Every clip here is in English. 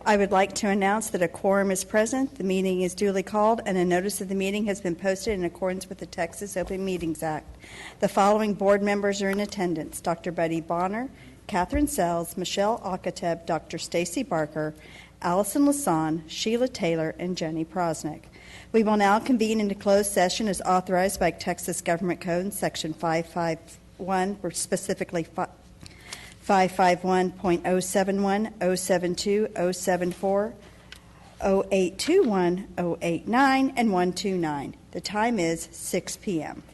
I would like to announce that a quorum is present, the meeting is duly called, and a notice of the meeting has been posted in accordance with the Texas Open Meetings Act. The following board members are in attendance: Dr. Betty Bonner, Catherine Sells, Michelle Akateb, Dr. Stacy Barker, Allison Lasan, Sheila Taylor, and Jenny Prosnick. We will now convene into closed session as authorized by Texas Government Code Section 551, or specifically 551.071, 072, 074, 0821, 089, and 129. The time is 6 p.m.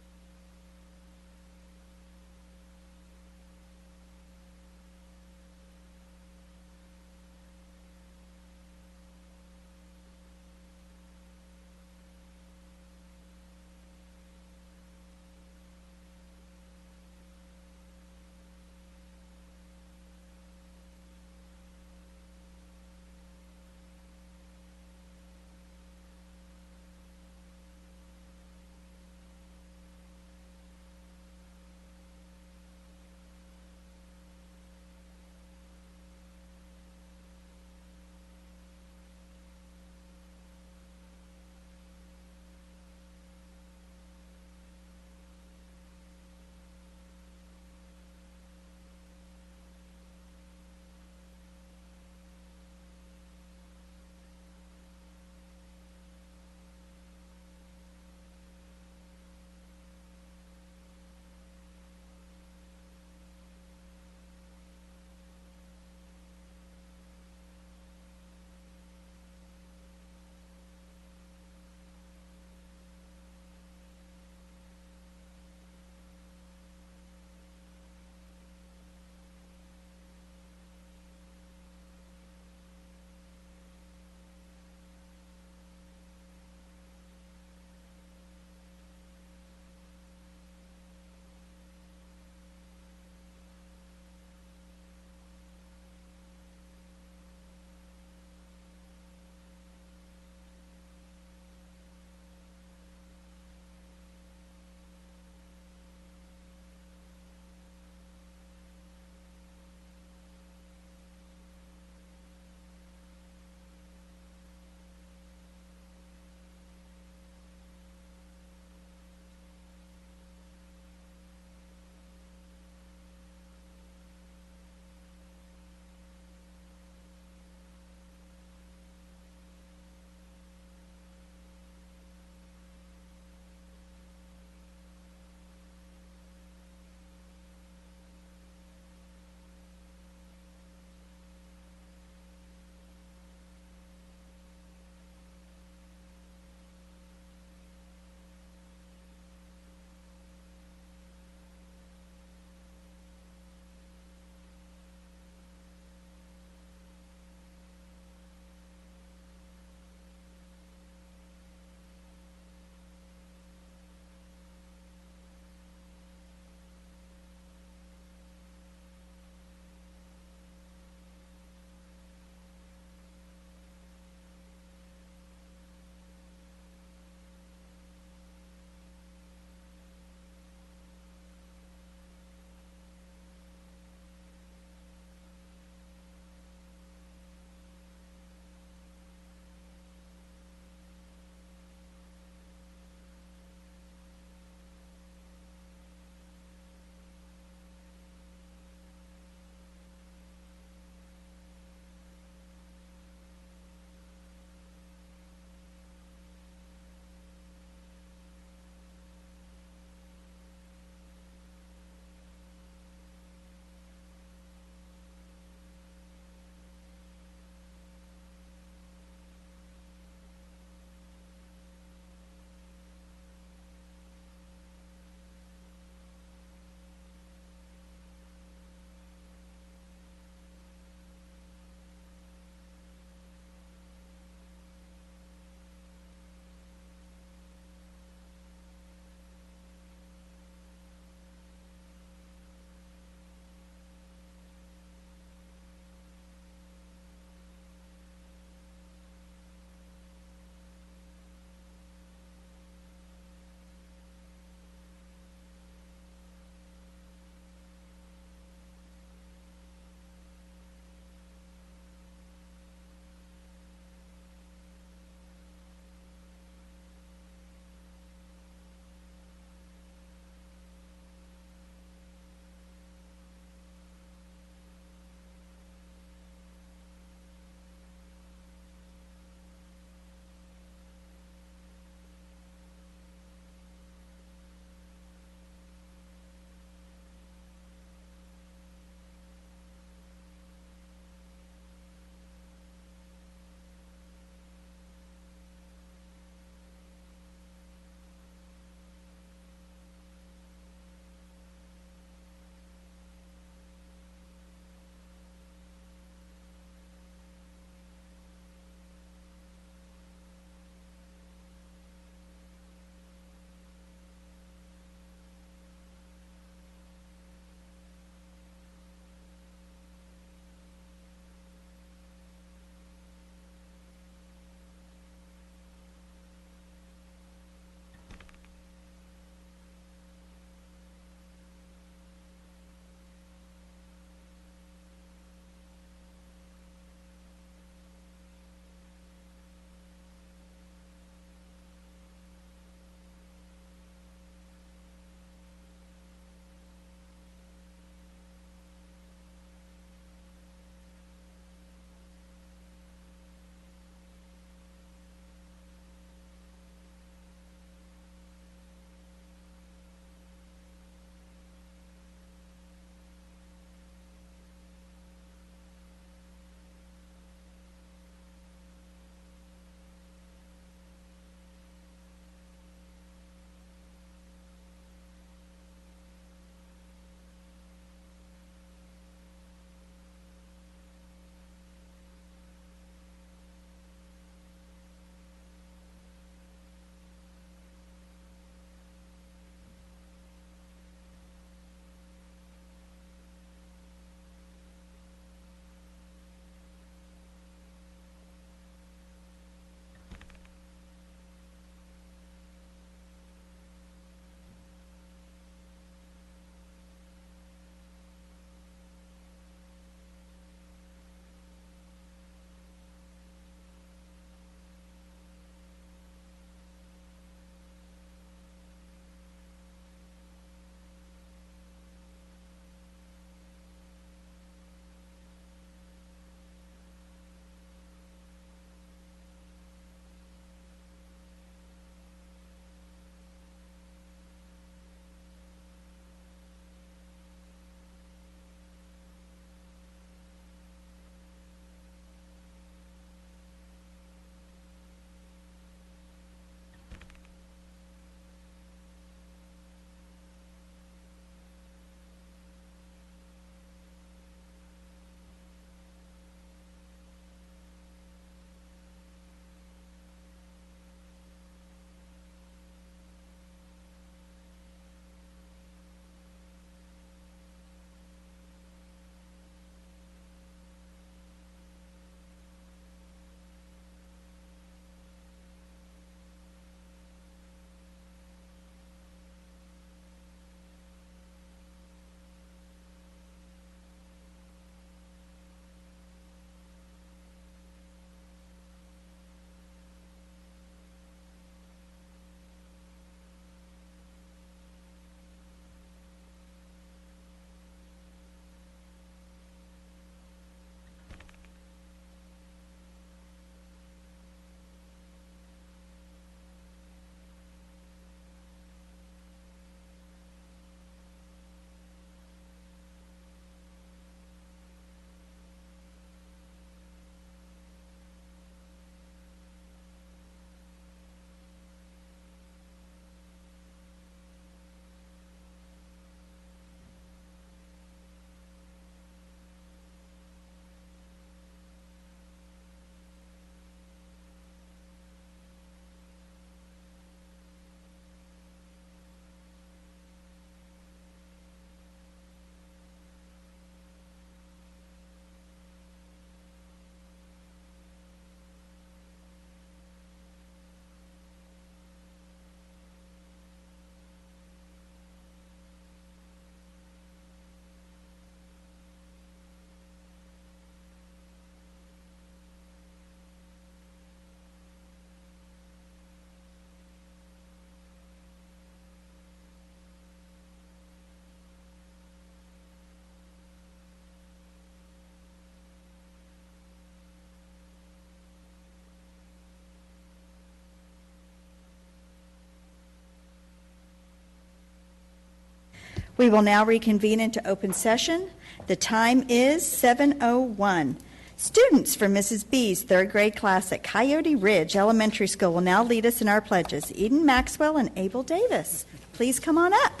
We will now reconvene into open session. The time is 7:01. Students from Mrs. B's third grade class at Coyote Ridge Elementary School will now lead us in our pledges. Eden Maxwell and Abel Davis, please come on up.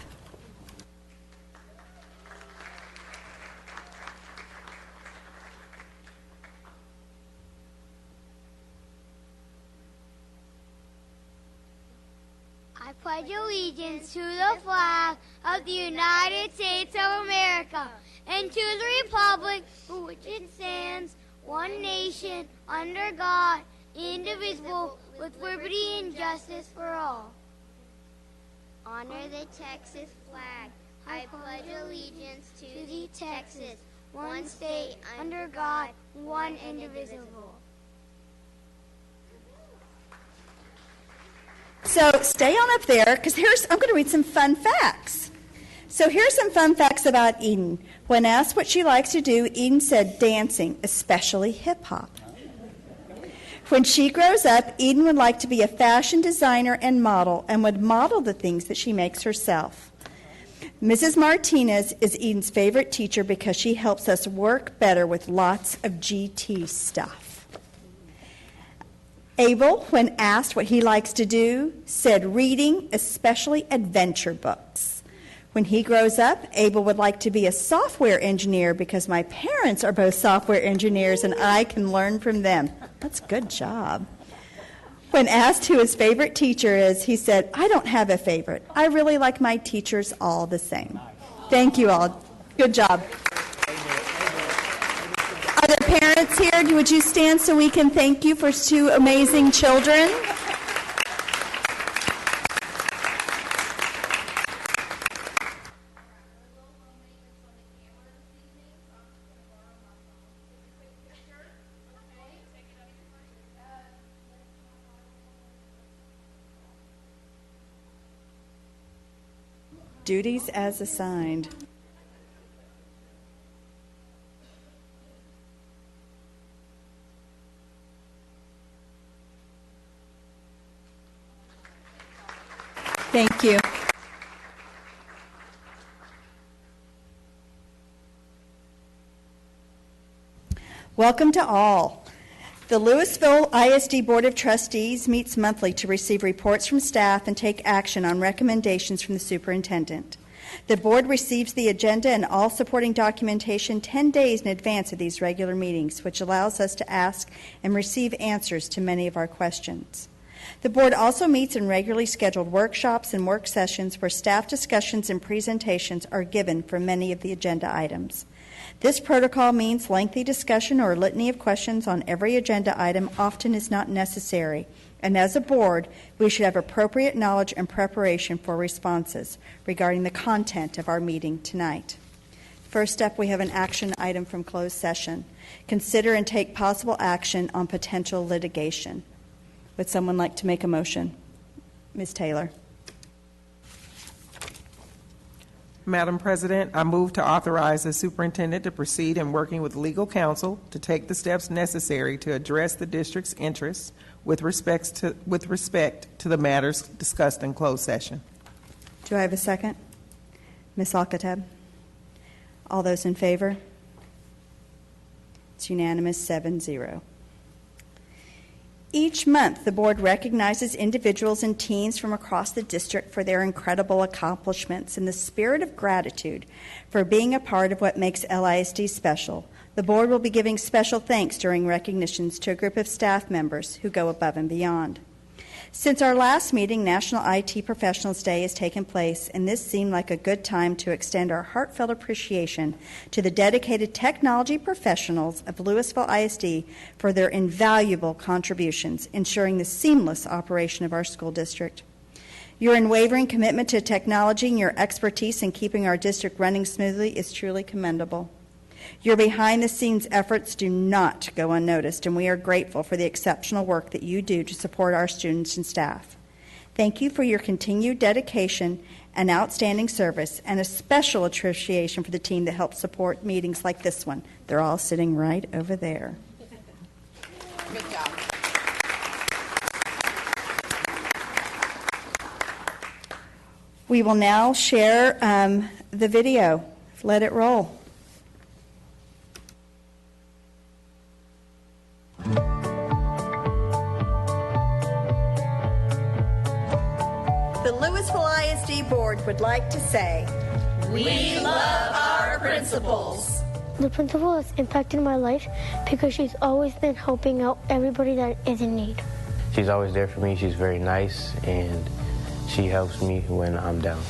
I pledge allegiance to the flag of the United States of America and to the republic for which it stands, one nation, under God, indivisible, with liberty and justice for all. Honor the Texas flag. I pledge allegiance to the Texas, one state, under God, one indivisible. So stay on up there, because I'm going to read some fun facts. So here's some fun facts about Eden. When asked what she likes to do, Eden said dancing, especially hip-hop. When she grows up, Eden would like to be a fashion designer and model, and would model the things that she makes herself. Mrs. Martinez is Eden's favorite teacher because she helps us work better with lots of GT stuff. Abel, when asked what he likes to do, said reading, especially adventure books. When he grows up, Abel would like to be a software engineer because my parents are both software engineers and I can learn from them. That's a good job. When asked who his favorite teacher is, he said, I don't have a favorite. I really like my teachers all the same. Thank you all. Good job. Are there parents here? Would you stand so we can thank you for two amazing children? Duties as assigned. Thank you. Welcome to all. The Lewisville ISD Board of Trustees meets monthly to receive reports from staff and take action on recommendations from the superintendent. The board receives the agenda and all supporting documentation 10 days in advance of these regular meetings, which allows us to ask and receive answers to many of our questions. The board also meets in regularly scheduled workshops and work sessions where staff discussions and presentations are given for many of the agenda items. This protocol means lengthy discussion or litany of questions on every agenda item often is not necessary, and as a board, we should have appropriate knowledge and preparation for responses regarding the content of our meeting tonight. First up, we have an action item from closed session. Consider and take possible action on potential litigation. Would someone like to make a motion? Ms. Taylor. Madam President, I move to authorize the superintendent to proceed in working with legal counsel to take the steps necessary to address the district's interests with respect to the matters discussed in closed session. Do I have a second? Ms. Al-Khattab. All those in favor? It's unanimous, 7-0. Each month, the board recognizes individuals and teams from across the district for their incredible accomplishments. In the spirit of gratitude for being a part of what makes LISD special, the board will be giving special thanks during recognitions to a group of staff members who go above and beyond. Since our last meeting, National IT Professionals Day has taken place, and this seemed like a good time to extend our heartfelt appreciation to the dedicated technology professionals of Lewisville ISD for their invaluable contributions, ensuring the seamless operation of our school district. Your unwavering commitment to technology and your expertise in keeping our district running smoothly is truly commendable. Your behind-the-scenes efforts do not go unnoticed, and we are grateful for the exceptional work that you do to support our students and staff. Thank you for your continued dedication and outstanding service, and a special appreciation for the team that helps support meetings like this one. They're all sitting right over there. Good job. We will now share the video. Let it roll. The Lewisville ISD Board would like to say, We love our principals. The principal has impacted my life because she's always been helping out everybody that is in need. She's always there for me. She's very nice, and she helps me when I'm down.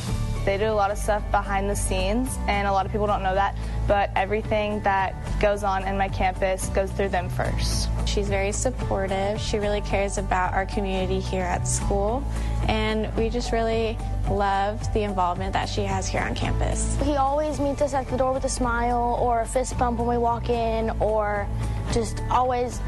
They do a lot of stuff behind the scenes, and a lot of people don't know that, but everything that goes on in my campus goes through them first. She's very supportive. She really cares about our community here at school, and we just really love the involvement that she has here on campus. He always meets us at the door with a smile or a fist bump when we walk in, or just always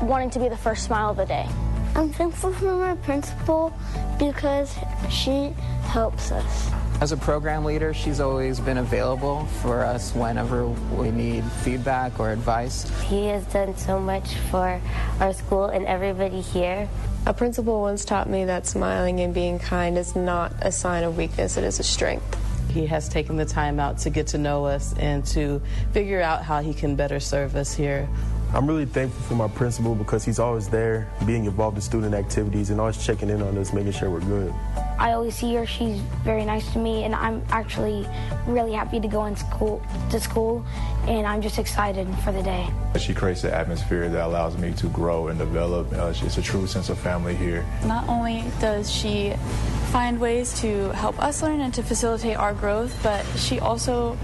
wanting to be the first smile of the day. I'm thankful for my principal because she helps us. As a program leader, she's always been available for us whenever we need feedback or advice. He has done so much for our school and everybody here. A principal once taught me that smiling and being kind is not a sign of weakness, it is a strength. He has taken the time out to get to know us and to figure out how he can better serve us here. I'm really thankful for my principal because he's always there, being involved in student activities and always checking in on us, making sure we're good. I always see her. She's very nice to me, and I'm actually really happy to go to school, and I'm just excited for the day. She creates an atmosphere that allows me to grow and develop. It's a true sense of family here. Not only does she find ways to help us learn and to facilitate our growth, but she also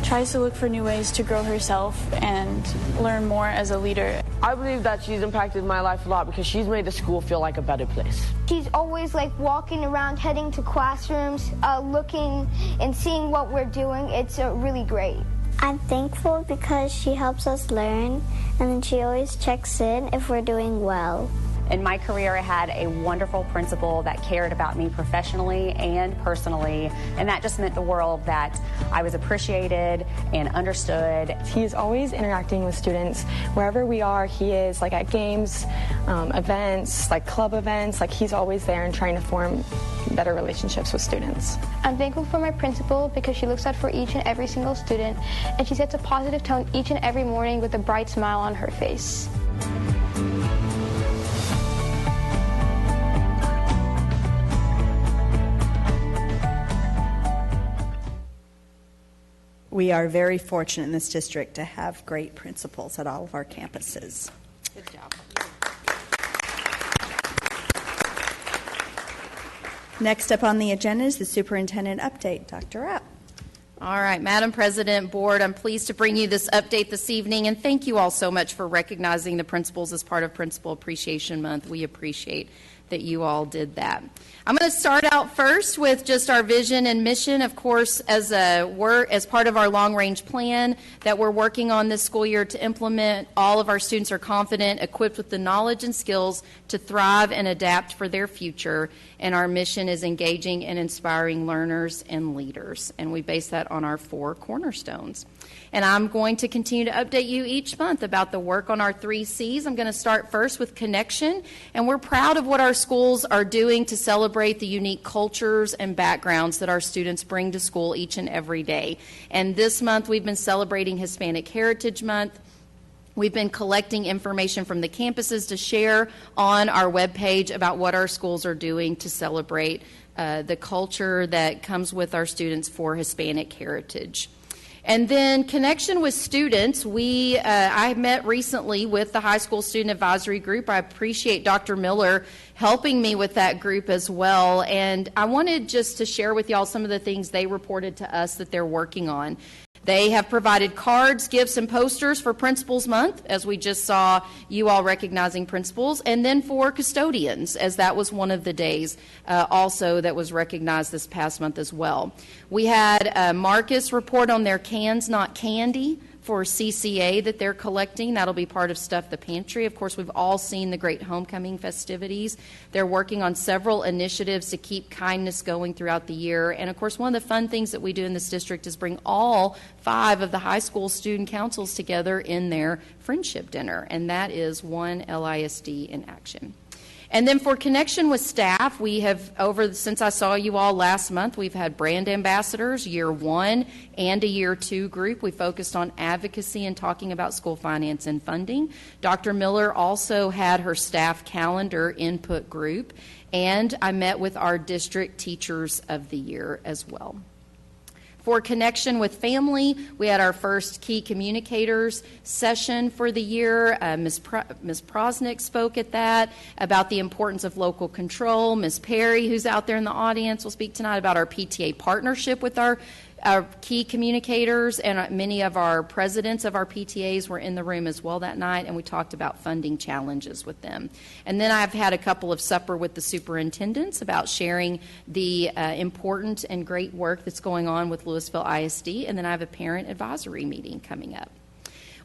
tries to look for new ways to grow herself and learn more as a leader. I believe that she's impacted my life a lot because she's made the school feel like a better place. She's always walking around, heading to classrooms, looking and seeing what we're doing. It's really great. I'm thankful because she helps us learn, and then she always checks in if we're doing well. In my career, I had a wonderful principal that cared about me professionally and personally, and that just meant the world that I was appreciated and understood. He's always interacting with students. Wherever we are, he is, at games, events, club events, he's always there and trying to form better relationships with students. I'm thankful for my principal because she looks out for each and every single student, and she sets a positive tone each and every morning with a bright smile on her face. We are very fortunate in this district to have great principals at all of our campuses. Good job. Next up on the agenda is the superintendent update. Dr. Rapp. All right, Madam President, Board, I'm pleased to bring you this update this evening, and thank you all so much for recognizing the principals as part of Principal Appreciation Month. We appreciate that you all did that. I'm going to start out first with just our vision and mission, of course, as part of our long-range plan that we're working on this school year to implement. All of our students are confident, equipped with the knowledge and skills to thrive and adapt for their future, and our mission is engaging and inspiring learners and leaders, and we base that on our 4 cornerstones. And I'm going to continue to update you each month about the work on our 3 C's. I'm going to start first with connection, and we're proud of what our schools are doing to celebrate the unique cultures and backgrounds that our students bring to school each and every day. And this month we've been celebrating Hispanic Heritage Month. We've been collecting information from the campuses to share on our webpage about what our schools are doing to celebrate the culture that comes with our students for Hispanic heritage. And then connection with students. I met recently with the high school student advisory group. I appreciate Dr. Miller helping me with that group as well. And I wanted just to share with y'all some of the things they reported to us that they're working on. They have provided cards, gifts, and posters for Principals Month, as we just saw you all recognizing principals, and then for custodians, as that was one of the days also that was recognized this past month as well. We had Marcus report on their Cans Not Candy for CCA that they're collecting. That'll be part of Stuff the Pantry. Of course, we've all seen the great homecoming festivities. They're working on several initiatives to keep kindness going throughout the year. And of course, one of the fun things that we do in this district is bring all 5 of the high school student councils together in their friendship dinner. And that is one LISD in action. And then for connection with staff, we have, since I saw you all last month, we've had brand ambassadors, year 1 and a year 2 group. We focused on advocacy and talking about school finance and funding. Dr. Miller also had her staff calendar input group, and I met with our district teachers of the year as well. For connection with family, we had our first key communicators session for the year. Ms. Prosnick spoke at that about the importance of local control. Ms. Perry, who's out there in the audience, will speak tonight about our PTA partnership with our key communicators, and many of our presidents of our PTAs were in the room as well that night, and we talked about funding challenges with them. And then I've had a couple of supper with the superintendents about sharing the important and great work that's going on with Lewisville ISD, and then I have a parent advisory meeting coming up.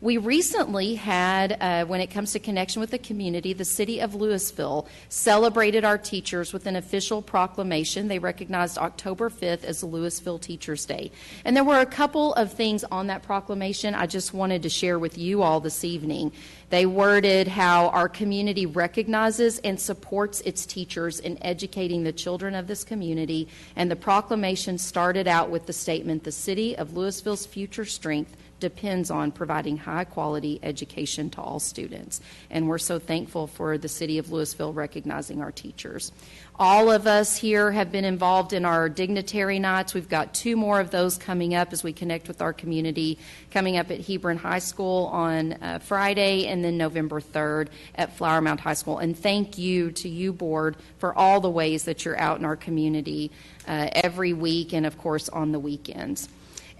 We recently had, when it comes to connection with the community, the city of Lewisville celebrated our teachers with an official proclamation. They recognized October 5th as Lewisville Teachers Day. And there were a couple of things on that proclamation I just wanted to share with you all this evening. They worded how our community recognizes and supports its teachers in educating the children of this community. And the proclamation started out with the statement, "The city of Lewisville's future strength depends on providing high-quality education to all students." And we're so thankful for the city of Lewisville recognizing our teachers. All of us here have been involved in our dignitary nights. We've got 2 more of those coming up as we connect with our community, coming up at Hebron High School on Friday, and then November 3rd at Flower Mound High School. And thank you to you, board, for all the ways that you're out in our community every week and, of course, on the weekends.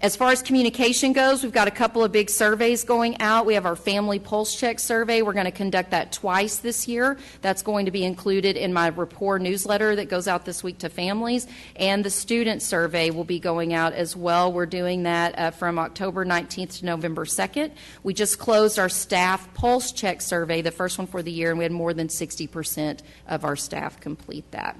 As far as communication goes, we've got a couple of big surveys going out. We have our Family Pulse Check survey. We're going to conduct that twice this year. That's going to be included in my Rapport newsletter that goes out this week to families. And the student survey will be going out as well. We're doing that from October 19th to November 2nd. We just closed our staff Pulse Check survey, the first one for the year, and we had more than 60% of our staff complete that.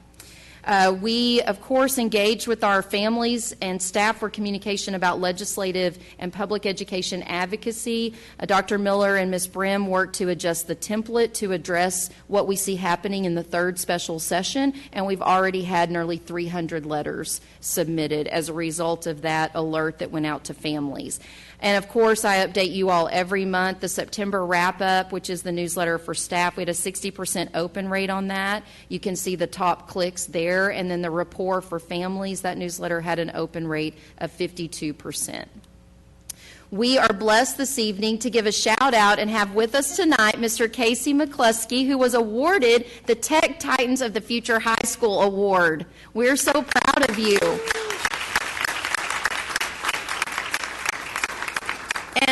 We, of course, engaged with our families and staff for communication about legislative and public education advocacy. Dr. Miller and Ms. Brim worked to adjust the template to address what we see happening in the 3rd special session, and we've already had nearly 300 letters submitted as a result of that alert that went out to families. And, of course, I update you all every month. The September wrap-up, which is the newsletter for staff, we had a 60% open rate on that. You can see the top clicks there. And then the Rapport for families, that newsletter had an open rate of 52%. We are blessed this evening to give a shout-out and have with us tonight Mr. Casey McCluskey, who was awarded the Tech Titans of the Future High School Award. We're so proud of you.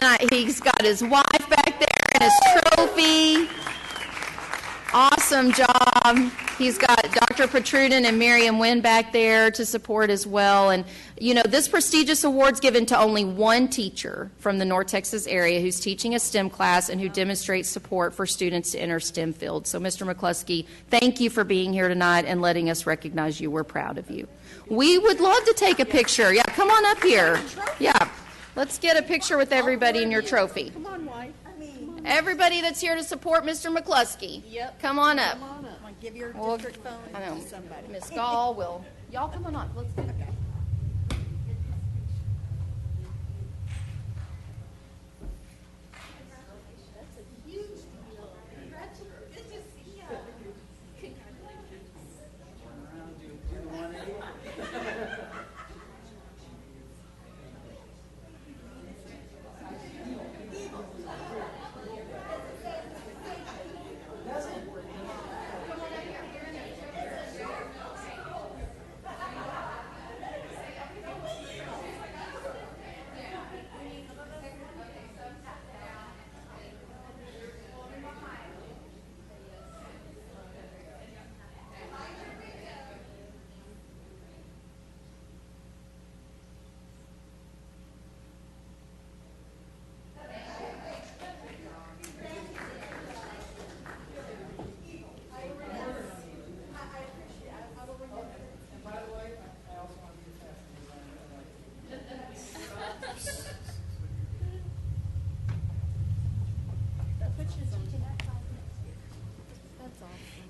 And he's got his wife back there and his trophy. Awesome job. He's got Dr. Protrudin and Miriam Wynn back there to support as well. And, you know, this prestigious award's given to only one teacher from the North Texas area who's teaching a STEM class and who demonstrates support for students to enter STEM fields. So, Mr. McCluskey, thank you for being here tonight and letting us recognize you. We're proud of you. We would love to take a picture. Yeah, come on up here. Yeah. Let's get a picture with everybody in your trophy. Come on, wife. Everybody that's here to support Mr. McCluskey. Yep. Come on up. Come on up. Give your district phone to somebody. Miss Gall will. Y'all come on up. Let's do it.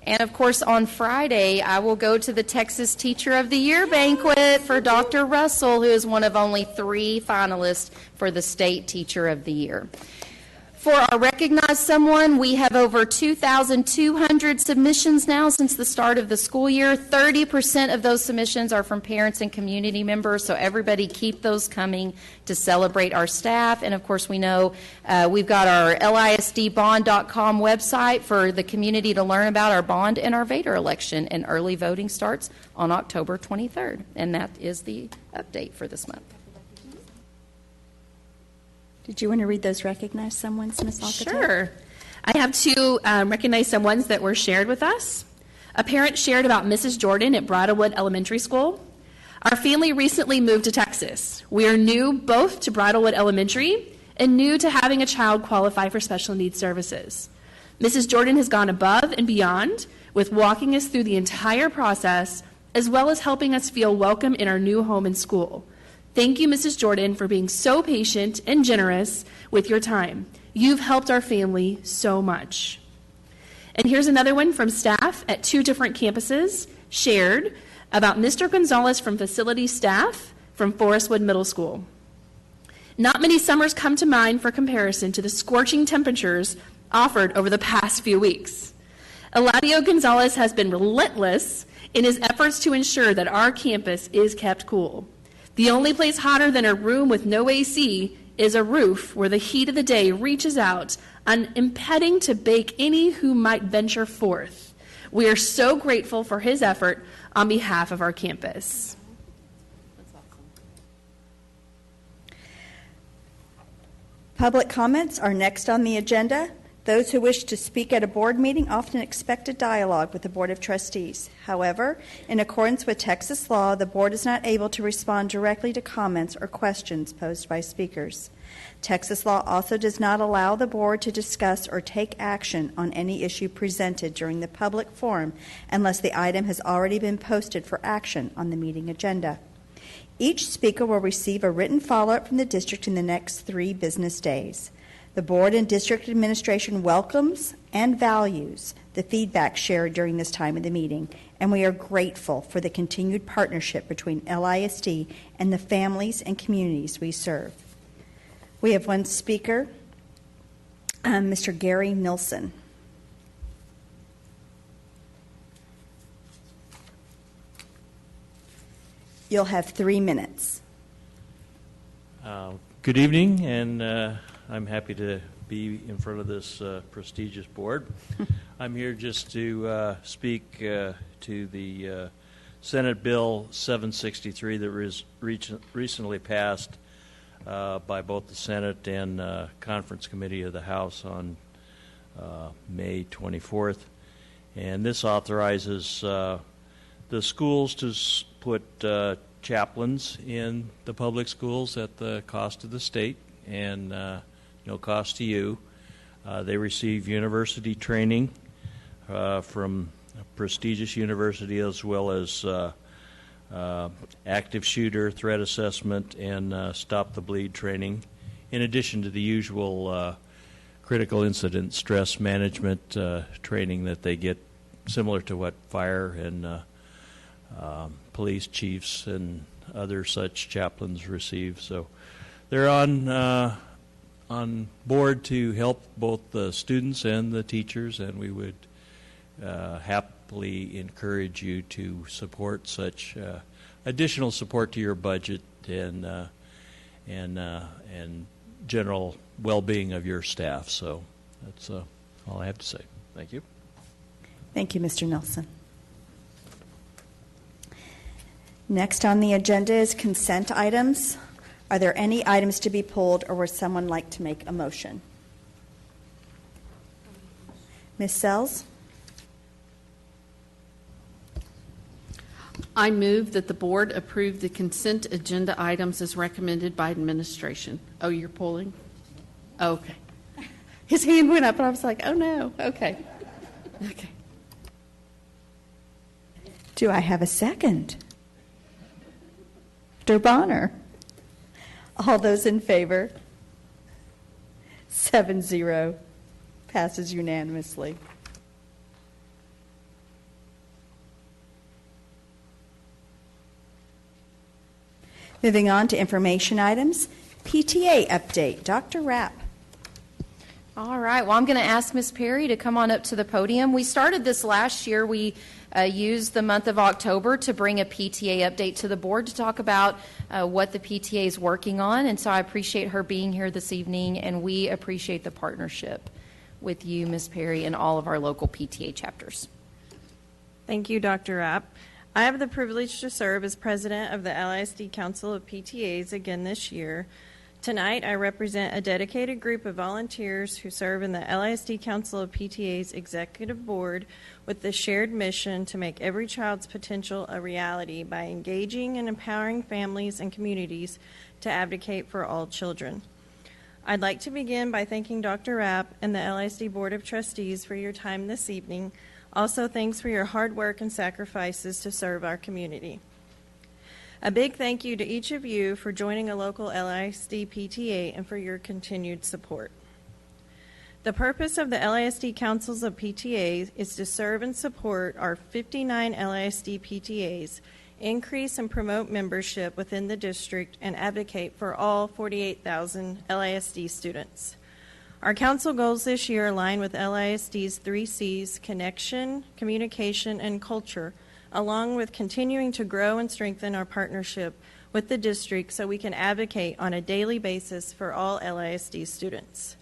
And of course, on Friday, I will go to the Texas Teacher of the Year banquet for Dr. Russell, who is one of only 3 finalists for the State Teacher of the Year. For our Recognize Someone, we have over 2,200 submissions now since the start of the school year. 30% of those submissions are from parents and community members, so everybody keep those coming to celebrate our staff. And of course, we know we've got our lisdbond.com website for the community to learn about our bond and our Vader election, and early voting starts on October 23rd. And that is the update for this month. Did you want to read those Recognize Someones, Ms. Alcatel? Sure. I have 2 Recognize Someones that were shared with us. A parent shared about Mrs. Jordan at Bridlewood Elementary School. Our family recently moved to Texas. We are new both to Bridlewood Elementary and new to having a child qualify for special needs services. Mrs. Jordan has gone above and beyond with walking us through the entire process, as well as helping us feel welcome in our new home and school. Thank you, Mrs. Jordan, for being so patient and generous with your time. You've helped our family so much. And here's another one from staff at 2 different campuses, shared about Mr. Gonzalez from facility staff from Forestwood Middle School. Not many summers come to mind for comparison to the scorching temperatures offered over the past few weeks. Eladio Gonzalez has been relentless in his efforts to ensure that our campus is kept cool. The only place hotter than a room with no AC is a roof where the heat of the day reaches out, unimpeding to bake any who might venture forth. We are so grateful for his effort on behalf of our campus. Public comments are next on the agenda. Those who wish to speak at a board meeting often expect a dialogue with the Board of Trustees. However, in accordance with Texas law, the board is not able to respond directly to comments or questions posed by speakers. Texas law also does not allow the board to discuss or take action on any issue presented during the public forum unless the item has already been posted for action on the meeting agenda. Each speaker will receive a written follow-up from the district in the next 3 business days. The board and district administration welcomes and values the feedback shared during this time of the meeting, and we are grateful for the continued partnership between LISD and the families and communities we serve. We have one speaker, Mr. Gary Nilsson. You'll have 3 minutes. Good evening, and I'm happy to be in front of this prestigious board. I'm here just to speak to the Senate Bill 763 that was recently passed by both the Senate and Conference Committee of the House on May 24th. And this authorizes the schools to put chaplains in the public schools at the cost of the state and no cost to you. They receive university training from a prestigious university, as well as active shooter threat assessment and stop the bleed training, in addition to the usual critical incident stress management training that they get, similar to what fire and police chiefs and other such chaplains receive. So they're on board to help both the students and the teachers, and we would happily encourage you to support such additional support to your budget and general well-being of your staff. So that's all I have to say. Thank you. Thank you, Mr. Nelson. Next on the agenda is consent items. Are there any items to be pulled, or would someone like to make a motion? Ms. Sells? I move that the board approve the consent agenda items as recommended by administration. Oh, you're pulling? Oh, okay. His hand went up, and I was like, oh, no. Okay. Okay. Do I have a second? Mr. Bonner? All those in favor? 7-0. Passes unanimously. Moving on to information items. PTA update. Dr. Rapp. All right. Well, I'm going to ask Ms. Perry to come on up to the podium. We started this last year. We used the month of October to bring a PTA update to the board to talk about what the PTA is working on. And so I appreciate her being here this evening, and we appreciate the partnership with you, Ms. Perry, and all of our local PTA chapters. Thank you, Dr. Rapp. I have the privilege to serve as president of the LISD Council of PTAs again this year. Tonight, I represent a dedicated group of volunteers who serve in the LISD Council of PTA's Executive Board with the shared mission to make every child's potential a reality by engaging and empowering families and communities to advocate for all children. I'd like to begin by thanking Dr. Rapp and the LISD Board of Trustees for your time this evening. Also, thanks for your hard work and sacrifices to serve our community. A big thank you to each of you for joining a local LISD PTA and for your continued support. The purpose of the LISD Councils of PTAs is to serve and support our 59 LISD PTAs, increase and promote membership within the district, and advocate for all 48,000 LISD students. Our council goals this year align with LISD's 3 C's: connection, communication, and culture, along with continuing to grow and strengthen our partnership with the district so we can advocate on a daily basis for all LISD students.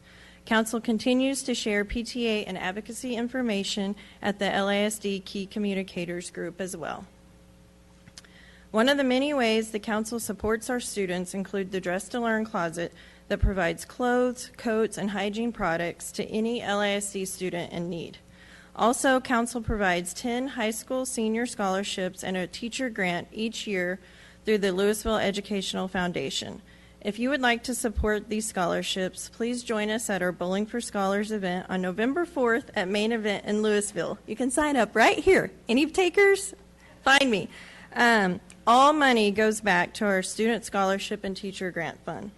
Council continues to share PTA and advocacy information at the LISD Key Communicators Group as well. One of the many ways the Council supports our students include the Dress to Learn closet that provides clothes, coats, and hygiene products to any LISD student in need. Also, Council provides 10 high school senior scholarships and a teacher grant each year through the Lewisville Educational Foundation. If you would like to support these scholarships, please join us at our Bowling for Scholars event on November 4th at Main Event in Lewisville. You can sign up right here. Any takers? Find me. All money goes back to our Student Scholarship and Teacher Grant Fund.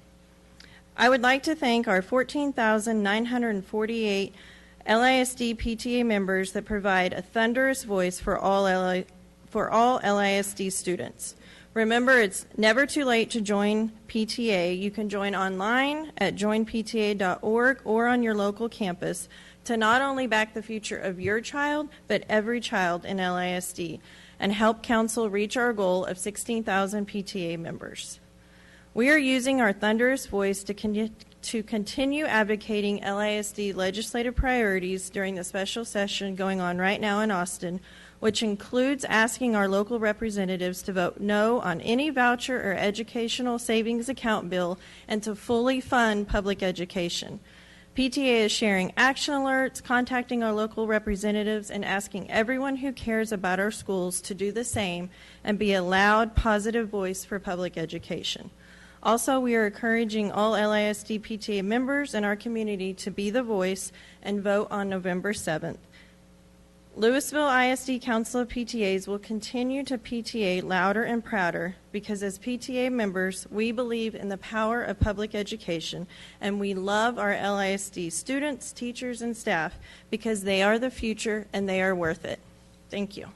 I would like to thank our 14,948 LISD PTA members that provide a thunderous voice for all LISD students. Remember, it's never too late to join PTA. You can join online at joinpta.org or on your local campus to not only back the future of your child, but every child in LISD, and help Council reach our goal of 16,000 PTA members. We are using our thunderous voice to continue advocating LISD legislative priorities during the special session going on right now in Austin, which includes asking our local representatives to vote no on any voucher or educational savings account bill and to fully fund public education. PTA is sharing action alerts, contacting our local representatives, and asking everyone who cares about our schools to do the same and be a loud, positive voice for public education. Also, we are encouraging all LISD PTA members in our community to be the voice and vote on November 7th. Lewisville ISD Council of PTAs will continue to PTA louder and prouder because as PTA members, we believe in the power of public education, and we love our LISD students, teachers, and staff because they are the future and they are worth it. Thank you.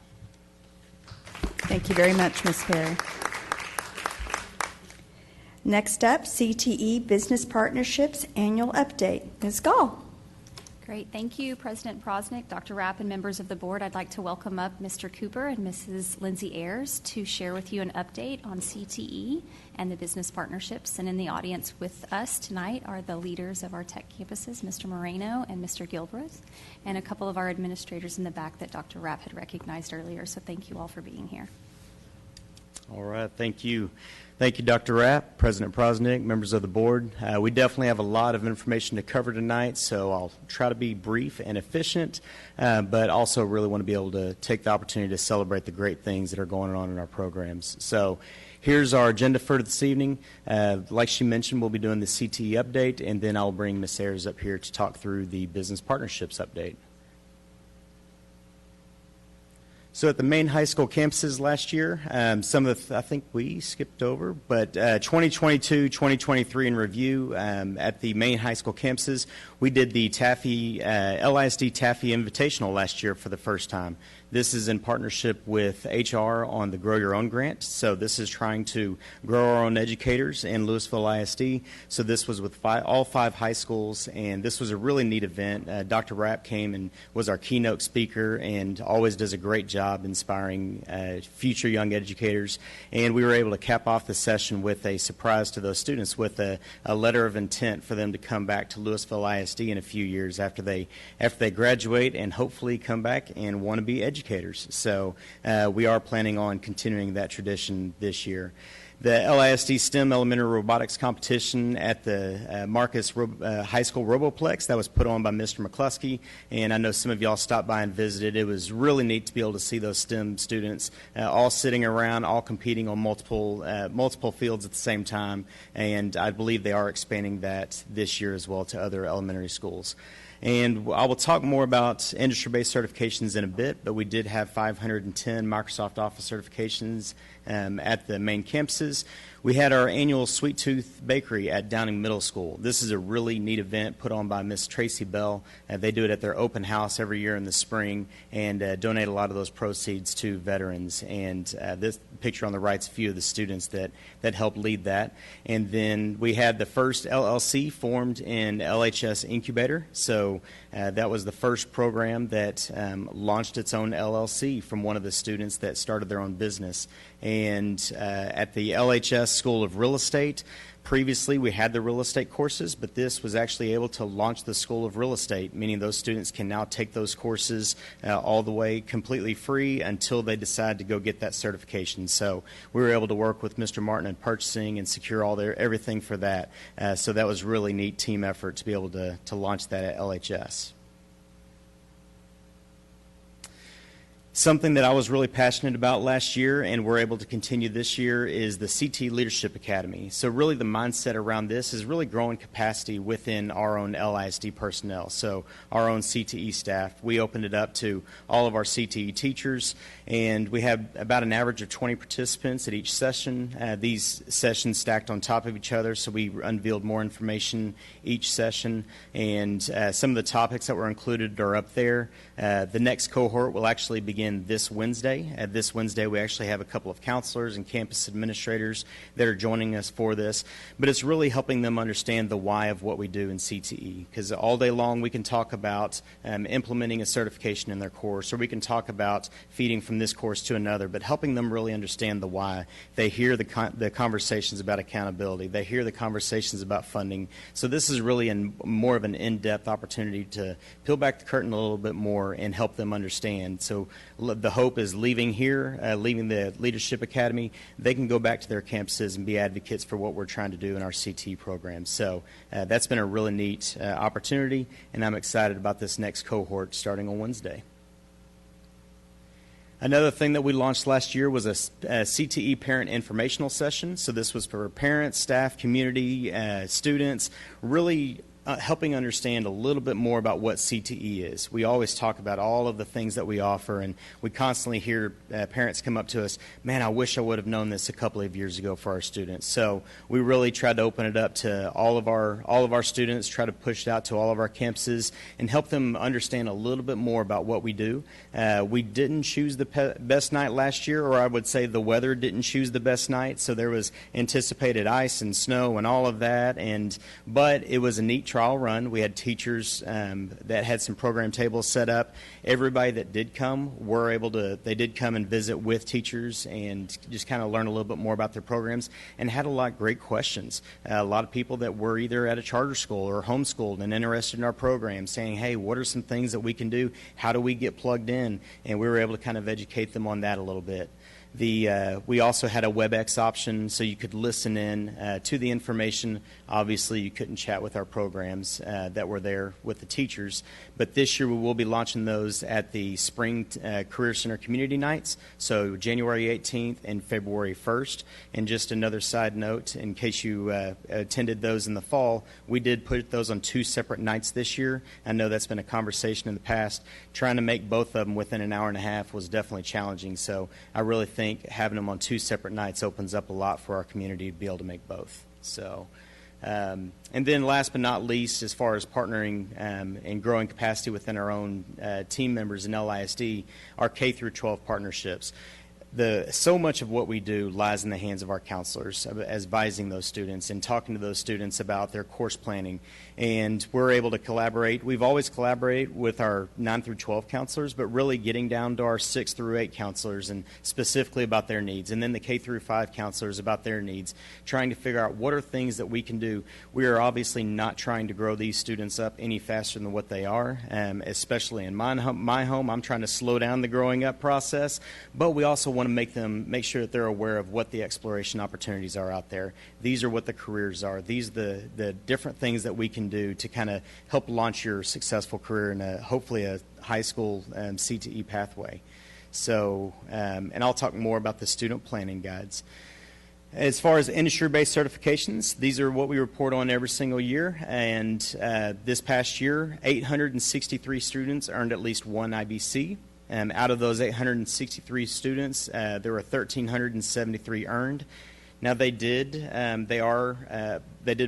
Thank you very much, Ms. Perry. Next up, CTE Business Partnerships Annual Update. Ms. Gall. Great. Thank you, President Prosnick, Dr. Rapp, and members of the board. I'd like to welcome up Mr. Cooper and Mrs. Lindsay Ayers to share with you an update on CTE and the business partnerships. And in the audience with us tonight are the leaders of our tech campuses, Mr. Moreno and Mr. Gilbreth, and a couple of our administrators in the back that Dr. Rapp had recognized earlier. So thank you all for being here. All right. Thank you. Thank you, Dr. Rapp, President Prosnick, members of the board. We definitely have a lot of information to cover tonight, so I'll try to be brief and efficient, but also really want to be able to take the opportunity to celebrate the great things that are going on in our programs. So here's our agenda for this evening. Like she mentioned, we'll be doing the CTE update, and then I'll bring Ms. Ayers up here to talk through the business partnerships update. So at the main high school campuses last year, some of the, I think we skipped over, but 2022-2023 in review at the main high school campuses, we did the LISD Taffy Invitational last year for the first time. This is in partnership with HR on the Grow Your Own grant. So this is trying to grow our own educators in Lewisville ISD. So this was with all 5 high schools, and this was a really neat event. Dr. Rapp came and was our keynote speaker and always does a great job inspiring future young educators. And we were able to cap off the session with a surprise to those students with a letter of intent for them to come back to Lewisville ISD in a few years after they graduate and hopefully come back and want to be educators. So we are planning on continuing that tradition this year. The LISD STEM Elementary Robotics Competition at the Marcus High School Roboplex, that was put on by Mr. McCluskey, and I know some of y'all stopped by and visited. It was really neat to be able to see those STEM students all sitting around, all competing on multiple fields at the same time, and I believe they are expanding that this year as well to other elementary schools. And I will talk more about industry-based certifications in a bit, but we did have 510 Microsoft Office certifications at the main campuses. We had our annual Sweet Tooth Bakery at Downing Middle School. This is a really neat event put on by Miss Tracy Bell. They do it at their open house every year in the spring and donate a lot of those proceeds to veterans. And this picture on the right is a few of the students that helped lead that. And then we had the first LLC formed in LHS Incubator. So that was the first program that launched its own LLC from one of the students that started their own business. And at the LHS School of Real Estate, previously we had the real estate courses, but this was actually able to launch the School of Real Estate, meaning those students can now take those courses all the way completely free until they decide to go get that certification. So we were able to work with Mr. Martin in purchasing and secure everything for that. So that was a really neat team effort to be able to launch that at LHS. Something that I was really passionate about last year and we're able to continue this year is the CT Leadership Academy. So really the mindset around this is really growing capacity within our own LISD personnel, so our own CTE staff. We opened it up to all of our CTE teachers, and we have about an average of 20 participants at each session. These sessions stacked on top of each other, so we unveiled more information each session, and some of the topics that were included are up there. The next cohort will actually begin this Wednesday. This Wednesday we actually have a couple of counselors and campus administrators that are joining us for this, but it's really helping them understand the why of what we do in CTE, because all day long we can talk about implementing a certification in their course, or we can talk about feeding from this course to another, but helping them really understand the why. They hear the conversations about accountability. They hear the conversations about funding. So this is really more of an in-depth opportunity to peel back the curtain a little bit more and help them understand. So the hope is leaving here, leaving the Leadership Academy, they can go back to their campuses and be advocates for what we're trying to do in our CT program. So that's been a really neat opportunity, and I'm excited about this next cohort starting on Wednesday. Another thing that we launched last year was a CTE parent informational session. So this was for parents, staff, community, students, really helping understand a little bit more about what CTE is. We always talk about all of the things that we offer, and we constantly hear parents come up to us, man, I wish I would have known this a couple of years ago for our students. So we really tried to open it up to all of our students, try to push it out to all of our campuses, and help them understand a little bit more about what we do. We didn't choose the best night last year, or I would say the weather didn't choose the best night, so there was anticipated ice and snow and all of that, but it was a neat trial run. We had teachers that had some program tables set up. Everybody that did come they did come and visit with teachers and just kind of learn a little bit more about their programs, and had a lot of great questions. A lot of people that were either at a charter school or homeschooled and interested in our program, saying, hey, what are some things that we can do? How do we get plugged in? And we were able to kind of educate them on that a little bit. We also had a WebEx option, so you could listen in to the information. Obviously, you couldn't chat with our programs that were there with the teachers, but this year we will be launching those at the Spring Career Center Community Nights, so January 18th and February 1st. And just another side note, in case you attended those in the fall, we did put those on 2 separate nights this year. I know that's been a conversation in the past. Trying to make both of them within an hour and a half was definitely challenging, so I really think having them on 2 separate nights opens up a lot for our community to be able to make both. So And then last but not least, as far as partnering and growing capacity within our own team members in LISD, our K through 12 partnerships. So much of what we do lies in the hands of our counselors, as advising those students and talking to those students about their course planning. And we're able to collaborate. We've always collaborated with our 9 through 12 counselors, but really getting down to our 6 through 8 counselors and specifically about their needs. And then the K through 5 counselors about their needs, trying to figure out what are things that we can do. We are obviously not trying to grow these students up any faster than what they are, especially in my home. I'm trying to slow down the growing up process, but we also want to make sure that they're aware of what the exploration opportunities are out there. These are what the careers are. These are the different things that we can do to kind of help launch your successful career in hopefully a high school CTE pathway. So, and I'll talk more about the student planning guides. As far as industry-based certifications, these are what we report on every single year. And this past year, 863 students earned at least one IBC. Out of those 863 students, there were 1,373 earned. Now they did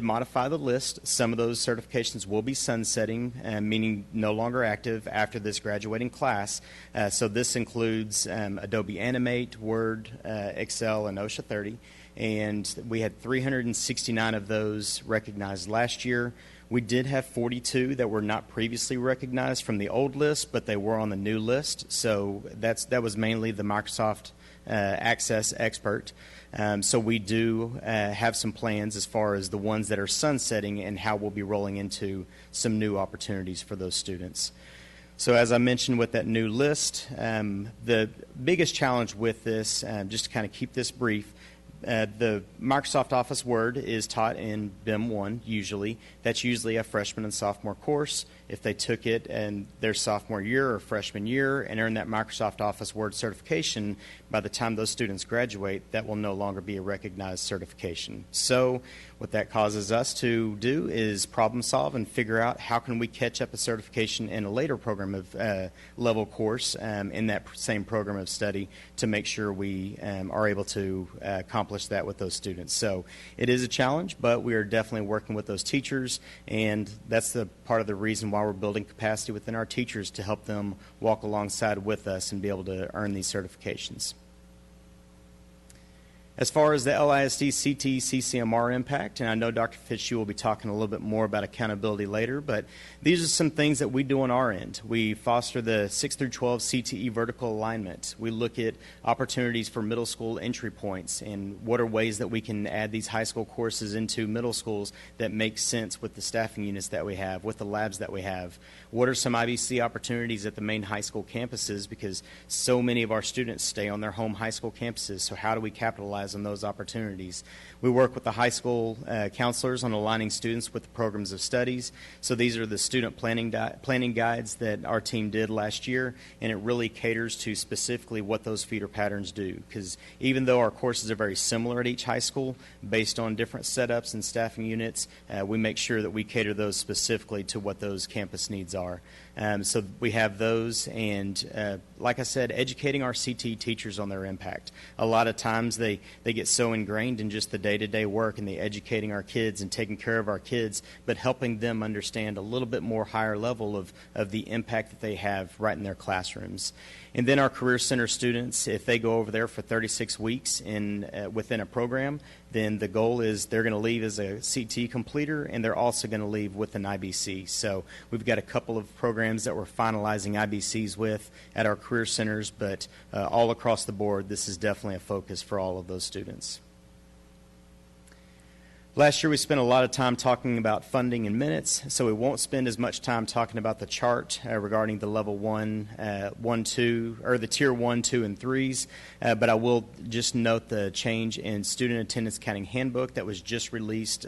modify the list. Some of those certifications will be sunsetting, meaning no longer active after this graduating class. So this includes Adobe Animate, Word, Excel, and OSHA 30. And we had 369 of those recognized last year. We did have 42 that were not previously recognized from the old list, but they were on the new list. So that was mainly the Microsoft Access Expert. So we do have some plans as far as the ones that are sunsetting and how we'll be rolling into some new opportunities for those students. So as I mentioned with that new list, the biggest challenge with this, just to kind of keep this brief, the Microsoft Office Word is taught in BIM 1 usually. That's usually a freshman and sophomore course. If they took it in their sophomore year or freshman year and earn that Microsoft Office Word certification, by the time those students graduate, that will no longer be a recognized certification. So what that causes us to do is problem solve and figure out how can we catch up a certification in a later program of level course in that same program of study to make sure we are able to accomplish that with those students. So it is a challenge, but we are definitely working with those teachers, and that's the part of the reason why we're building capacity within our teachers to help them walk alongside with us and be able to earn these certifications. As far as the LISD CTE CCMR impact, and I know Dr. Fitzhugh will be talking a little bit more about accountability later, but these are some things that we do on our end. We foster the 6 through 12 CTE vertical alignment. We look at opportunities for middle school entry points and what are ways that we can add these high school courses into middle schools that make sense with the staffing units that we have, with the labs that we have. What are some IBC opportunities at the main high school campuses, because so many of our students stay on their home high school campuses, so how do we capitalize on those opportunities? We work with the high school counselors on aligning students with the programs of studies. So these are the student planning guides that our team did last year, and it really caters to specifically what those feeder patterns do. Because even though our courses are very similar at each high school, based on different setups and staffing units, we make sure that we cater those specifically to what those campus needs are. So we have those, and like I said, educating our CTE teachers on their impact. A lot of times they get so ingrained in just the day-to-day work and the educating our kids and taking care of our kids, but helping them understand a little bit more higher level of the impact that they have right in their classrooms. And then our Career Center students, if they go over there for 36 weeks within a program, then the goal is they're going to leave as a CTE completer, and they're also going to leave with an IBC. So we've got a couple of programs that we're finalizing IBCs with at our Career Centers, but all across the board, this is definitely a focus for all of those students. Last year we spent a lot of time talking about funding in minutes, so we won't spend as much time talking about the chart regarding the level 1, 2, or the tier 1, 2, and 3s, but I will just note the change in student attendance counting handbook that was just released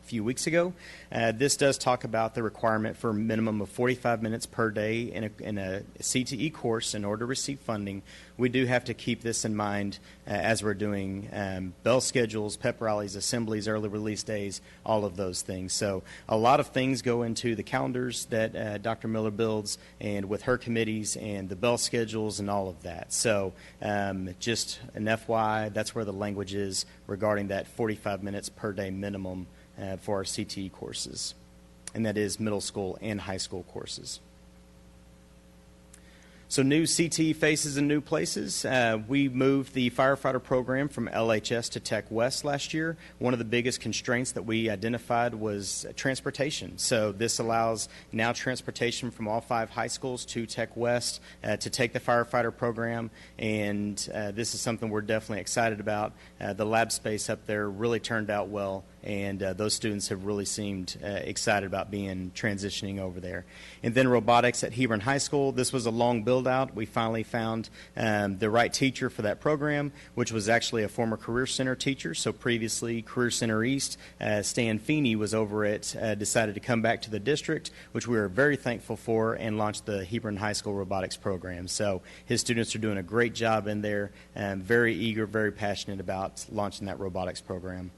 few weeks ago. This does talk about the requirement for a minimum of 45 minutes per day in a CTE course in order to receive funding. We do have to keep this in mind as we're doing bell schedules, pep rallies, assemblies, early release days, all of those things. So a lot of things go into the calendars that Dr. Miller builds, and with her committees and the bell schedules and all of that. So just an FYI, that's where the language is regarding that 45 minutes per day minimum for our CTE courses, and that is middle school and high school courses. So new CTE faces in new places. We moved the firefighter program from LHS to Tech West last year. One of the biggest constraints that we identified was transportation. So this allows now transportation from all 5 high schools to Tech West to take the firefighter program, and this is something we're definitely excited about. The lab space up there really turned out well, and those students have really seemed excited about transitioning over there. And then robotics at Hebron High School. This was a long build-out. We finally found the right teacher for that program, which was actually a former Career Center teacher. So previously, Career Center East, Stan Feeney was over it, decided to come back to the district, which we were very thankful for, and launched the Hebron High School robotics program. So his students are doing a great job in there, very eager, very passionate about launching that robotics program.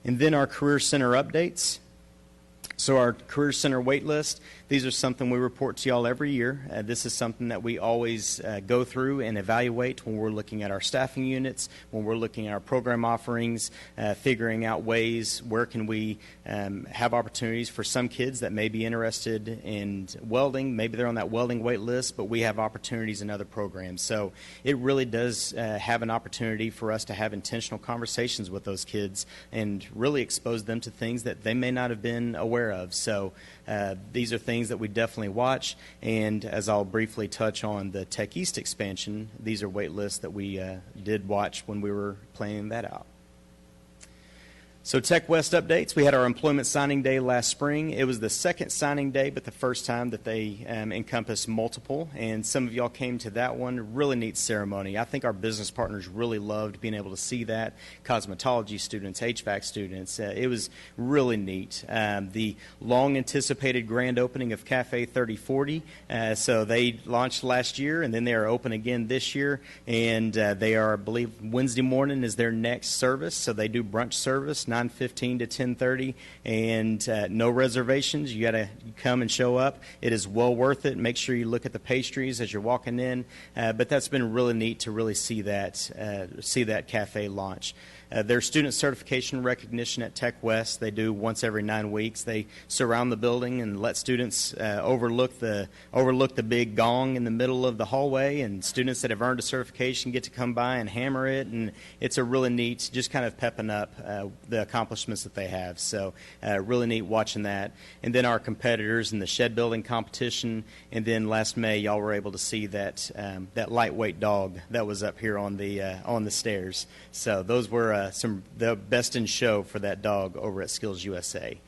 And then our Career Center updates. So our Career Center wait list, these are something we report to y'all every year. This is something that we always go through and evaluate when we're looking at our staffing units, when we're looking at our program offerings, figuring out ways where can we have opportunities for some kids that may be interested in welding. Maybe they're on that welding wait list, but we have opportunities in other programs. So it really does have an opportunity for us to have intentional conversations with those kids and really expose them to things that they may not have been aware of. So these are things that we definitely watch, and as I'll briefly touch on the Tech East expansion, these are wait lists that we did watch when we were planning that out. So Tech West updates. We had our employment signing day last spring. It was the second signing day, but the first time that they encompassed multiple, and some of y'all came to that one. Really neat ceremony. I think our business partners really loved being able to see that. Cosmetology students, HVAC students. It was really neat. The long-anticipated grand opening of Cafe 3040. So they launched last year, and then they are open again this year, and they are, I believe, Wednesday morning is their next service, so they do brunch service, 9:15 to 10:30, and no reservations. You got to come and show up. It is well worth it. Make sure you look at the pastries as you're walking in. But that's been really neat to really see that cafe launch. Their student certification recognition at Tech West, they do once every 9 weeks. They surround the building and let students overlook the big gong in the middle of the hallway, and students that have earned a certification get to come by and hammer it, and it's a really neat, just kind of pepping up the accomplishments that they have. So really neat watching that. And then our competitors in the shed building competition, and then last May y'all were able to see that lightweight dog that was up here on the stairs. So those were the best in show for that dog over at Skills USA.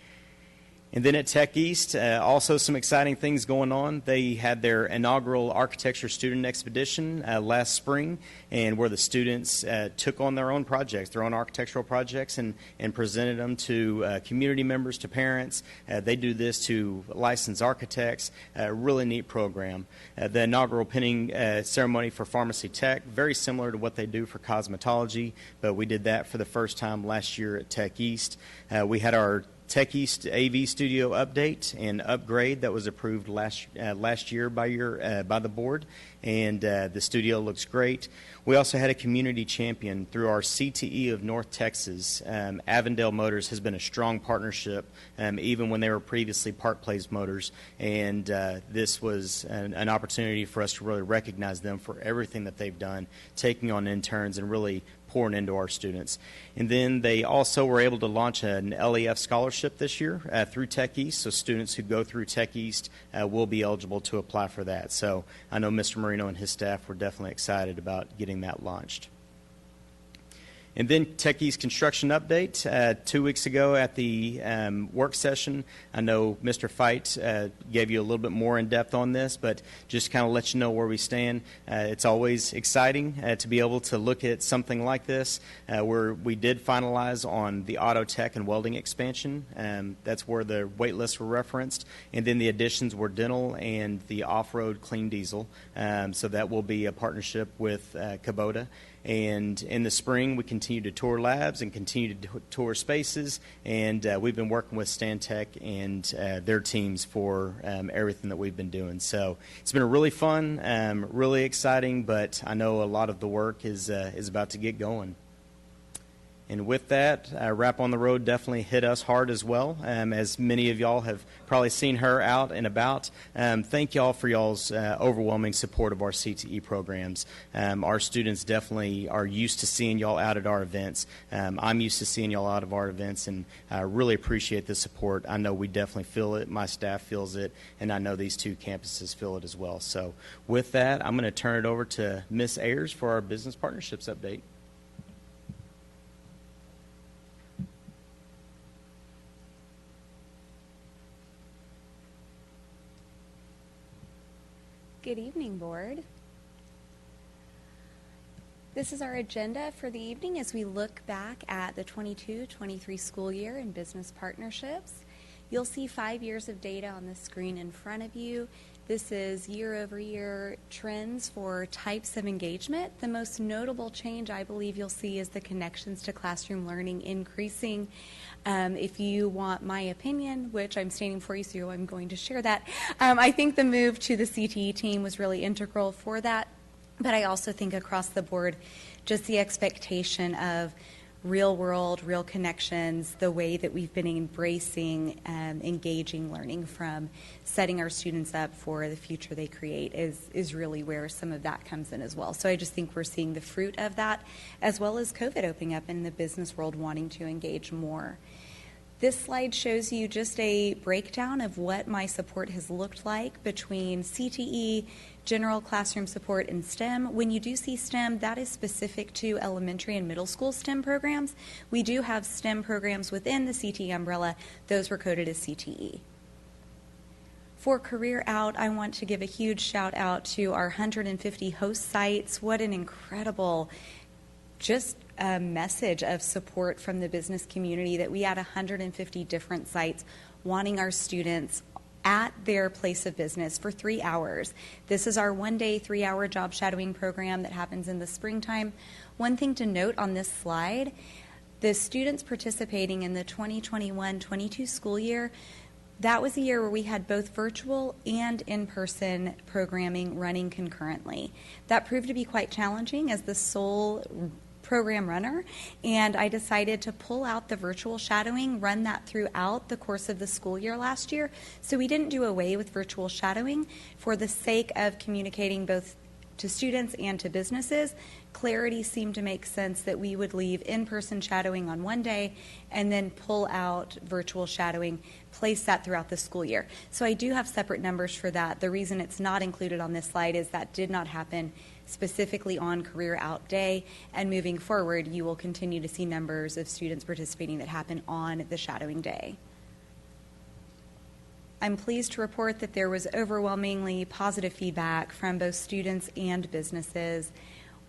And then at Tech East, also some exciting things going on. They had their inaugural architecture student expedition last spring, and where the students took on their own projects, their own architectural projects, and presented them to community members, to parents. They do this to licensed architects. Really neat program. The inaugural pinning ceremony for Pharmacy Tech, very similar to what they do for cosmetology, but we did that for the first time last year at Tech East. We had our Tech East AV Studio update and upgrade that was approved last year by the board, and the studio looks great. We also had a community champion through our CTE of North Texas. Avondale Motors has been a strong partnership, even when they were previously Park Place Motors, and this was an opportunity for us to really recognize them for everything that they've done, taking on interns and really pouring into our students. And then they also were able to launch an LEF scholarship this year through Tech East, so students who go through Tech East will be eligible to apply for that. So I know Mr. Marino and his staff were definitely excited about getting that launched. And then Tech East construction update. 2 weeks ago at the work session, I know Mr. Fight gave you a little bit more in depth on this, but just kind of let you know where we stand. It's always exciting to be able to look at something like this, where we did finalize on the auto tech and welding expansion. That's where the wait lists were referenced. And then the additions were dental and the off-road clean diesel. So that will be a partnership with Kubota. And in the spring, we continue to tour labs and continue to tour spaces. And we've been working with Stantec and their teams for everything that we've been doing. So it's been a really fun, really exciting, but I know a lot of the work is about to get going. And with that, Rap on the Road definitely hit us hard as well, as many of y'all have probably seen her out and about. Thank y'all for y'all's overwhelming support of our CTE programs. Our students definitely are used to seeing y'all out at our events. I'm used to seeing y'all out of our events, and I really appreciate the support. I know we definitely feel it. My staff feels it, and I know these two campuses feel it as well. So with that, I'm going to turn it over to Ms. Ayers for our business partnerships update. Good evening, Board. This is our agenda for the evening as we look back at the 22-23 school year in business partnerships. You'll see 5 years of data on the screen in front of you. This is year-over-year trends for types of engagement. The most notable change I believe you'll see is the connections to classroom learning increasing. If you want my opinion, which I'm standing for you, so I'm going to share that, I think the move to the CTE team was really integral for that. But I also think across the board, just the expectation of real world, real connections, the way that we've been embracing engaging learning from setting our students up for the future they create is really where some of that comes in as well. So I just think we're seeing the fruit of that, as well as COVID opening up and the business world wanting to engage more. This slide shows you just a breakdown of what my support has looked like between CTE, general classroom support, and STEM. When you do see STEM, that is specific to elementary and middle school STEM programs. We do have STEM programs within the CTE umbrella. Those were coded as CTE. For Career Out, I want to give a huge shout out to our 150 host sites. What an incredible just a message of support from the business community that we had 150 different sites wanting our students at their place of business for 3 hours. This is our one-day, 3-hour job shadowing program that happens in the springtime. One thing to note on this slide, the students participating in the 2021-22 school year, that was a year where we had both virtual and in-person programming running concurrently. That proved to be quite challenging as the sole program runner, and I decided to pull out the virtual shadowing, run that throughout the course of the school year last year. So we didn't do away with virtual shadowing for the sake of communicating both to students and to businesses. Clarity seemed to make sense that we would leave in-person shadowing on one day and then pull out virtual shadowing, place that throughout the school year. So I do have separate numbers for that. The reason it's not included on this slide is that did not happen specifically on Career Out Day, and moving forward you will continue to see numbers of students participating that happen on the shadowing day. I'm pleased to report that there was overwhelmingly positive feedback from both students and businesses.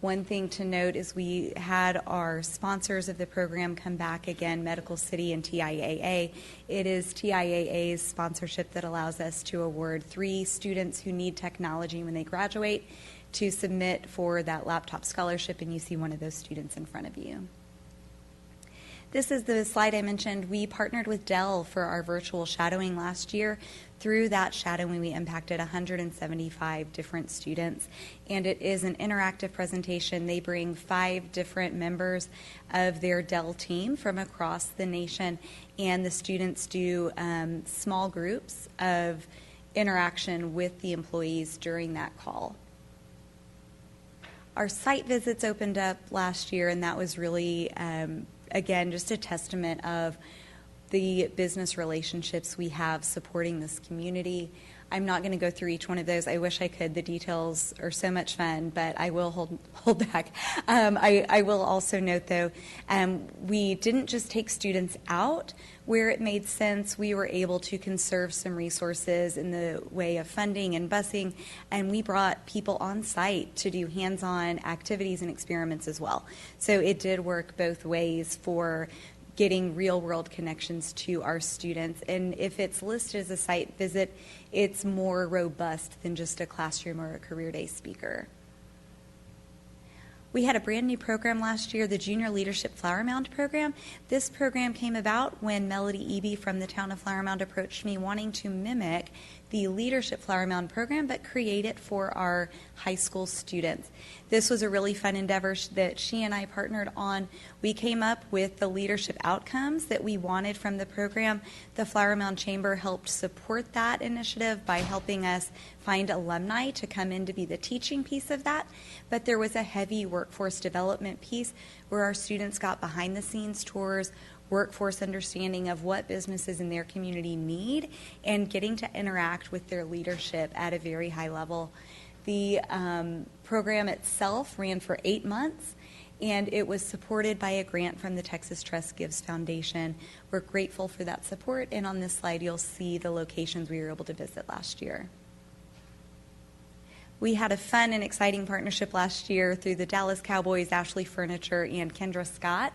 One thing to note is we had our sponsors of the program come back again, Medical City and TIAA. It is TIAA's sponsorship that allows us to award 3 students who need technology when they graduate to submit for that laptop scholarship, and you see one of those students in front of you. This is the slide I mentioned. We partnered with Dell for our virtual shadowing last year. Through that shadowing, we impacted 175 different students, and it is an interactive presentation. They bring 5 different members of their Dell team from across the nation, and the students do small groups of interaction with the employees during that call. Our site visits opened up last year, and that was really, again, just a testament of the business relationships we have supporting this community. I'm not going to go through each one of those. I wish I could. The details are so much fun, but I will hold back. I will also note, though, we didn't just take students out. Where it made sense, we were able to conserve some resources in the way of funding and busing, and we brought people on site to do hands-on activities and experiments as well. So it did work both ways for getting real-world connections to our students. And if it's listed as a site visit, it's more robust than just a classroom or a career day speaker. We had a brand new program last year, the Junior Leadership Flower Mound program. This program came about when Melody Eby from the town of Flower Mound approached me wanting to mimic the Leadership Flower Mound program, but create it for our high school students. This was a really fun endeavor that she and I partnered on. We came up with the leadership outcomes that we wanted from the program. The Flower Mound Chamber helped support that initiative by helping us find alumni to come in to be the teaching piece of that. But there was a heavy workforce development piece where our students got behind-the-scenes tours, workforce understanding of what businesses in their community need, and getting to interact with their leadership at a very high level. The program itself ran for 8 months, and it was supported by a grant from the Texas Trust Gives Foundation. We're grateful for that support, and on this slide you'll see the locations we were able to visit last year. We had a fun and exciting partnership last year through the Dallas Cowboys, Ashley Furniture, and Kendra Scott.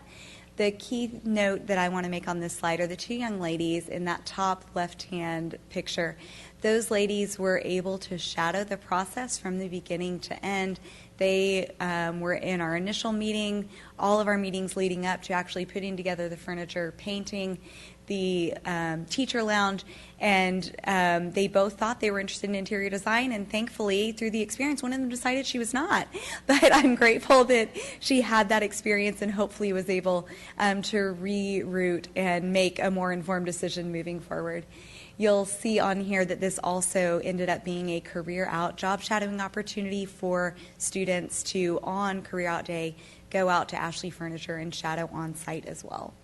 The key note that I want to make on this slide are the two young ladies in that top left-hand picture. Those ladies were able to shadow the process from the beginning to end. They were in our initial meeting, all of our meetings leading up to actually putting together the furniture, painting the teacher lounge, and they both thought they were interested in interior design, and thankfully through the experience one of them decided she was not. But I'm grateful that she had that experience and hopefully was able to reroute and make a more informed decision moving forward. You'll see on here that this also ended up being a career out job shadowing opportunity for students to, on career out day, go out to Ashley Furniture and shadow on site as well.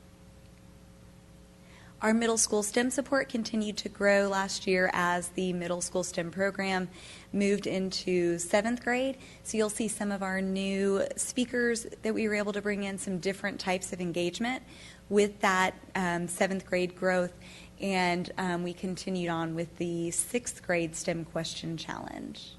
Our middle school STEM support continued to grow last year as the middle school STEM program moved into 7th grade. So you'll see some of our new speakers that we were able to bring in, some different types of engagement with that 7th grade growth. And we continued on with the 6th grade STEM question challenge.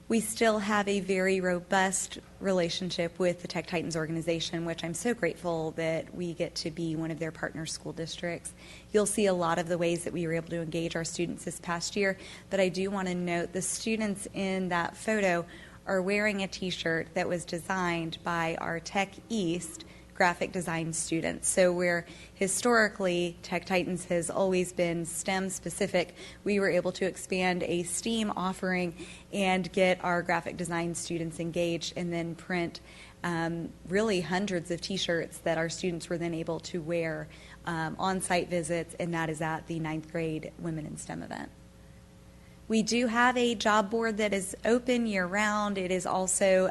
We still have a very robust relationship with the Tech Titans organization, which I'm so grateful that we get to be one of their partner school districts. You'll see a lot of the ways that we were able to engage our students this past year, but I do want to note the students in that photo are wearing a t-shirt that was designed by our Tech East graphic design students. So where historically Tech Titans has always been STEM specific, we were able to expand a STEAM offering and get our graphic design students engaged and then print really hundreds of t-shirts that our students were then able to wear on-site visits, and that is at the 9th grade Women in STEM event. We do have a job board that is open year-round. It is also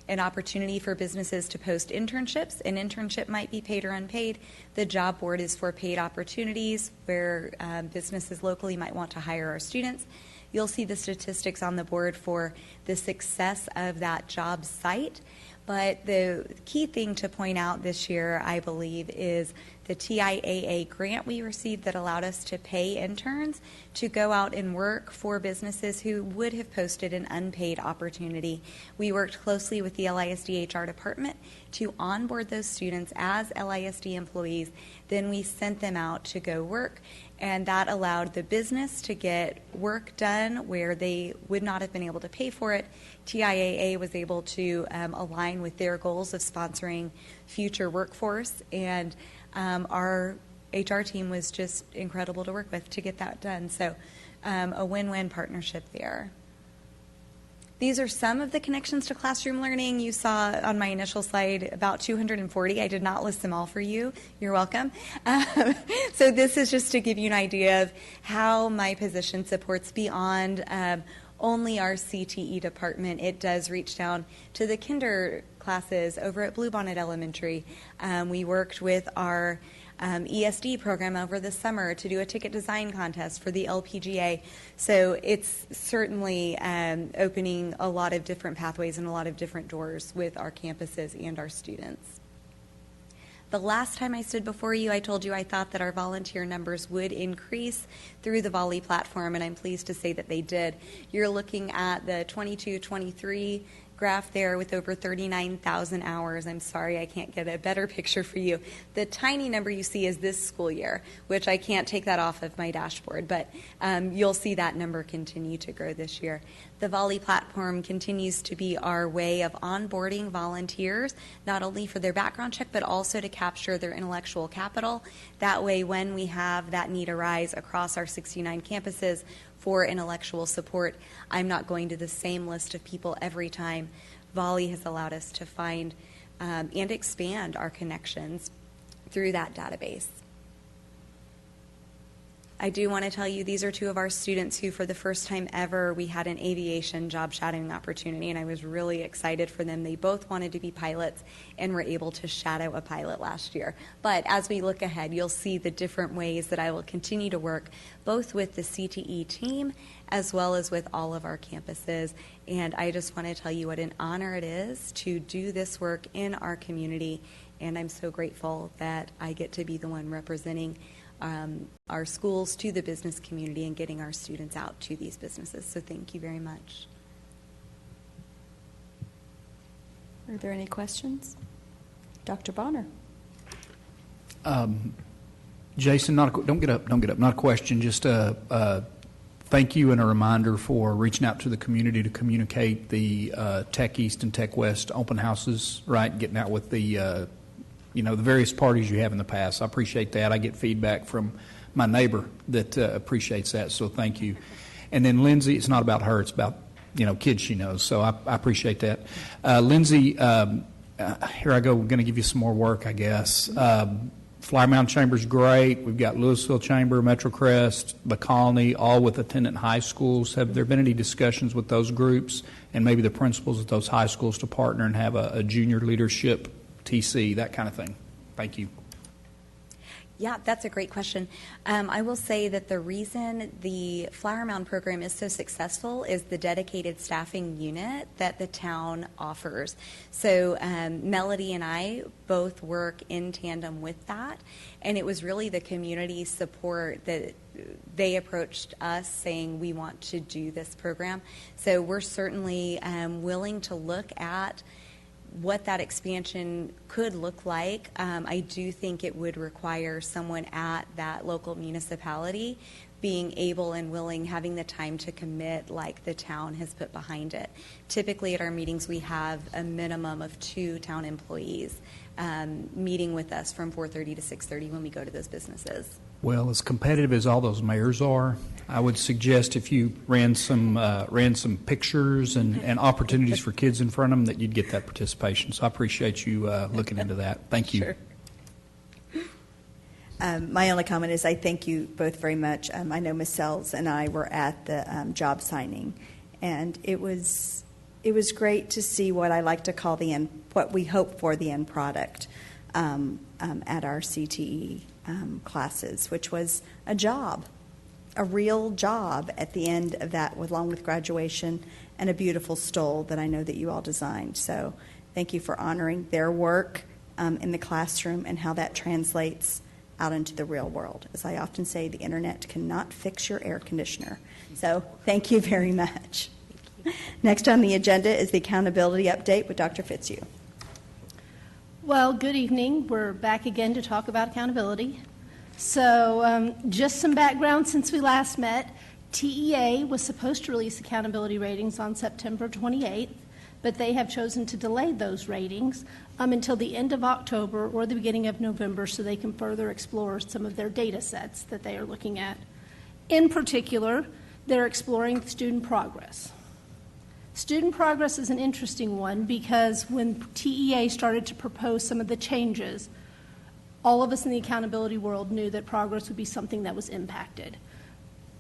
an opportunity for businesses to post internships. An internship might be paid or unpaid. The job board is for paid opportunities where businesses locally might want to hire our students. You'll see the statistics on the board for the success of that job site. But the key thing to point out this year, I believe, is the TIAA grant we received that allowed us to pay interns to go out and work for businesses who would have posted an unpaid opportunity. We worked closely with the LISD HR department to onboard those students as LISD employees. Then we sent them out to go work, and that allowed the business to get work done where they would not have been able to pay for it. TIAA was able to align with their goals of sponsoring future workforce, and our HR team was just incredible to work with to get that done. So a win-win partnership there. These are some of the connections to classroom learning. You saw on my initial slide about 240. I did not list them all for you. You're welcome. So this is just to give you an idea of how my position supports beyond only our CTE department. It does reach down to the kinder classes over at Bluebonnet Elementary. We worked with our ESD program over the summer to do a ticket design contest for the LPGA. So it's certainly opening a lot of different pathways and a lot of different doors with our campuses and our students. The last time I stood before you, I told you I thought that our volunteer numbers would increase through the Volley platform, and I'm pleased to say that they did. You're looking at the 22-23 graph there with over 39,000 hours. I'm sorry I can't get a better picture for you. The tiny number you see is this school year, which I can't take that off of my dashboard, but you'll see that number continue to grow this year. The Volley platform continues to be our way of onboarding volunteers, not only for their background check, but also to capture their intellectual capital. That way, when we have that need arise across our 69 campuses for intellectual support, I'm not going to the same list of people every time. Volley has allowed us to find and expand our connections through that database. I do want to tell you these are two of our students who, for the first time ever, we had an aviation job shadowing opportunity, and I was really excited for them. They both wanted to be pilots and were able to shadow a pilot last year. But as we look ahead, you'll see the different ways that I will continue to work both with the CTE team as well as with all of our campuses. And I just want to tell you what an honor it is to do this work in our community, and I'm so grateful that I get to be the one representing our schools to the business community and getting our students out to these businesses. So thank you very much. Are there any questions? Dr. Bonner. Jason, don't get up. Not a question, just a thank you and a reminder for reaching out to the community to communicate the Tech East and Tech West open houses, right? Getting out with the the various parties you have in the past. I appreciate that. I get feedback from my neighbor that appreciates that, so thank you. And then Lindsay, it's not about her, it's about, kids she knows, so I appreciate that. Lindsay, here I go, we're going to give you some more work, I guess. Flower Mound Chamber's great. We've got Lewisville Chamber, Metro Crest, the Colony, all with attendant high schools. Have there been any discussions with those groups and maybe the principals at those high schools to partner and have a junior leadership TC, that kind of thing? Thank you. Yeah, that's a great question. I will say that the reason the Flower Mound program is so successful is the dedicated staffing unit that the town offers. So Melody and I both work in tandem with that, and it was really the community support that they approached us saying we want to do this program. So we're certainly willing to look at what that expansion could look like. I do think it would require someone at that local municipality being able and willing, having the time to commit like the town has put behind it. Typically at our meetings we have a minimum of 2 town employees meeting with us from 4:30 to 6:30 when we go to those businesses. Well, as competitive as all those mayors are, I would suggest if you ran some pictures and opportunities for kids in front of them, that you'd get that participation. So I appreciate you looking into that. Thank you. Sure. My only comment is I thank you both very much. I know Ms. Sells and I were at the job signing, and it was great to see what I like to call what we hope for the end product at our CTE classes, which was a job, a real job at the end of that, along with graduation and a beautiful stole that I know that you all designed. So thank you for honoring their work in the classroom and how that translates out into the real world. As I often say, the internet cannot fix your air conditioner. So thank you very much. Next on the agenda is the accountability update with Dr. Fitzhugh. Well, good evening. We're back again to talk about accountability. So just some background since we last met. TEA was supposed to release accountability ratings on September 28th, but they have chosen to delay those ratings until the end of October or the beginning of November so they can further explore some of their data sets that they are looking at. In particular, they're exploring student progress. Student progress is an interesting one because when TEA started to propose some of the changes, all of us in the accountability world knew that progress would be something that was impacted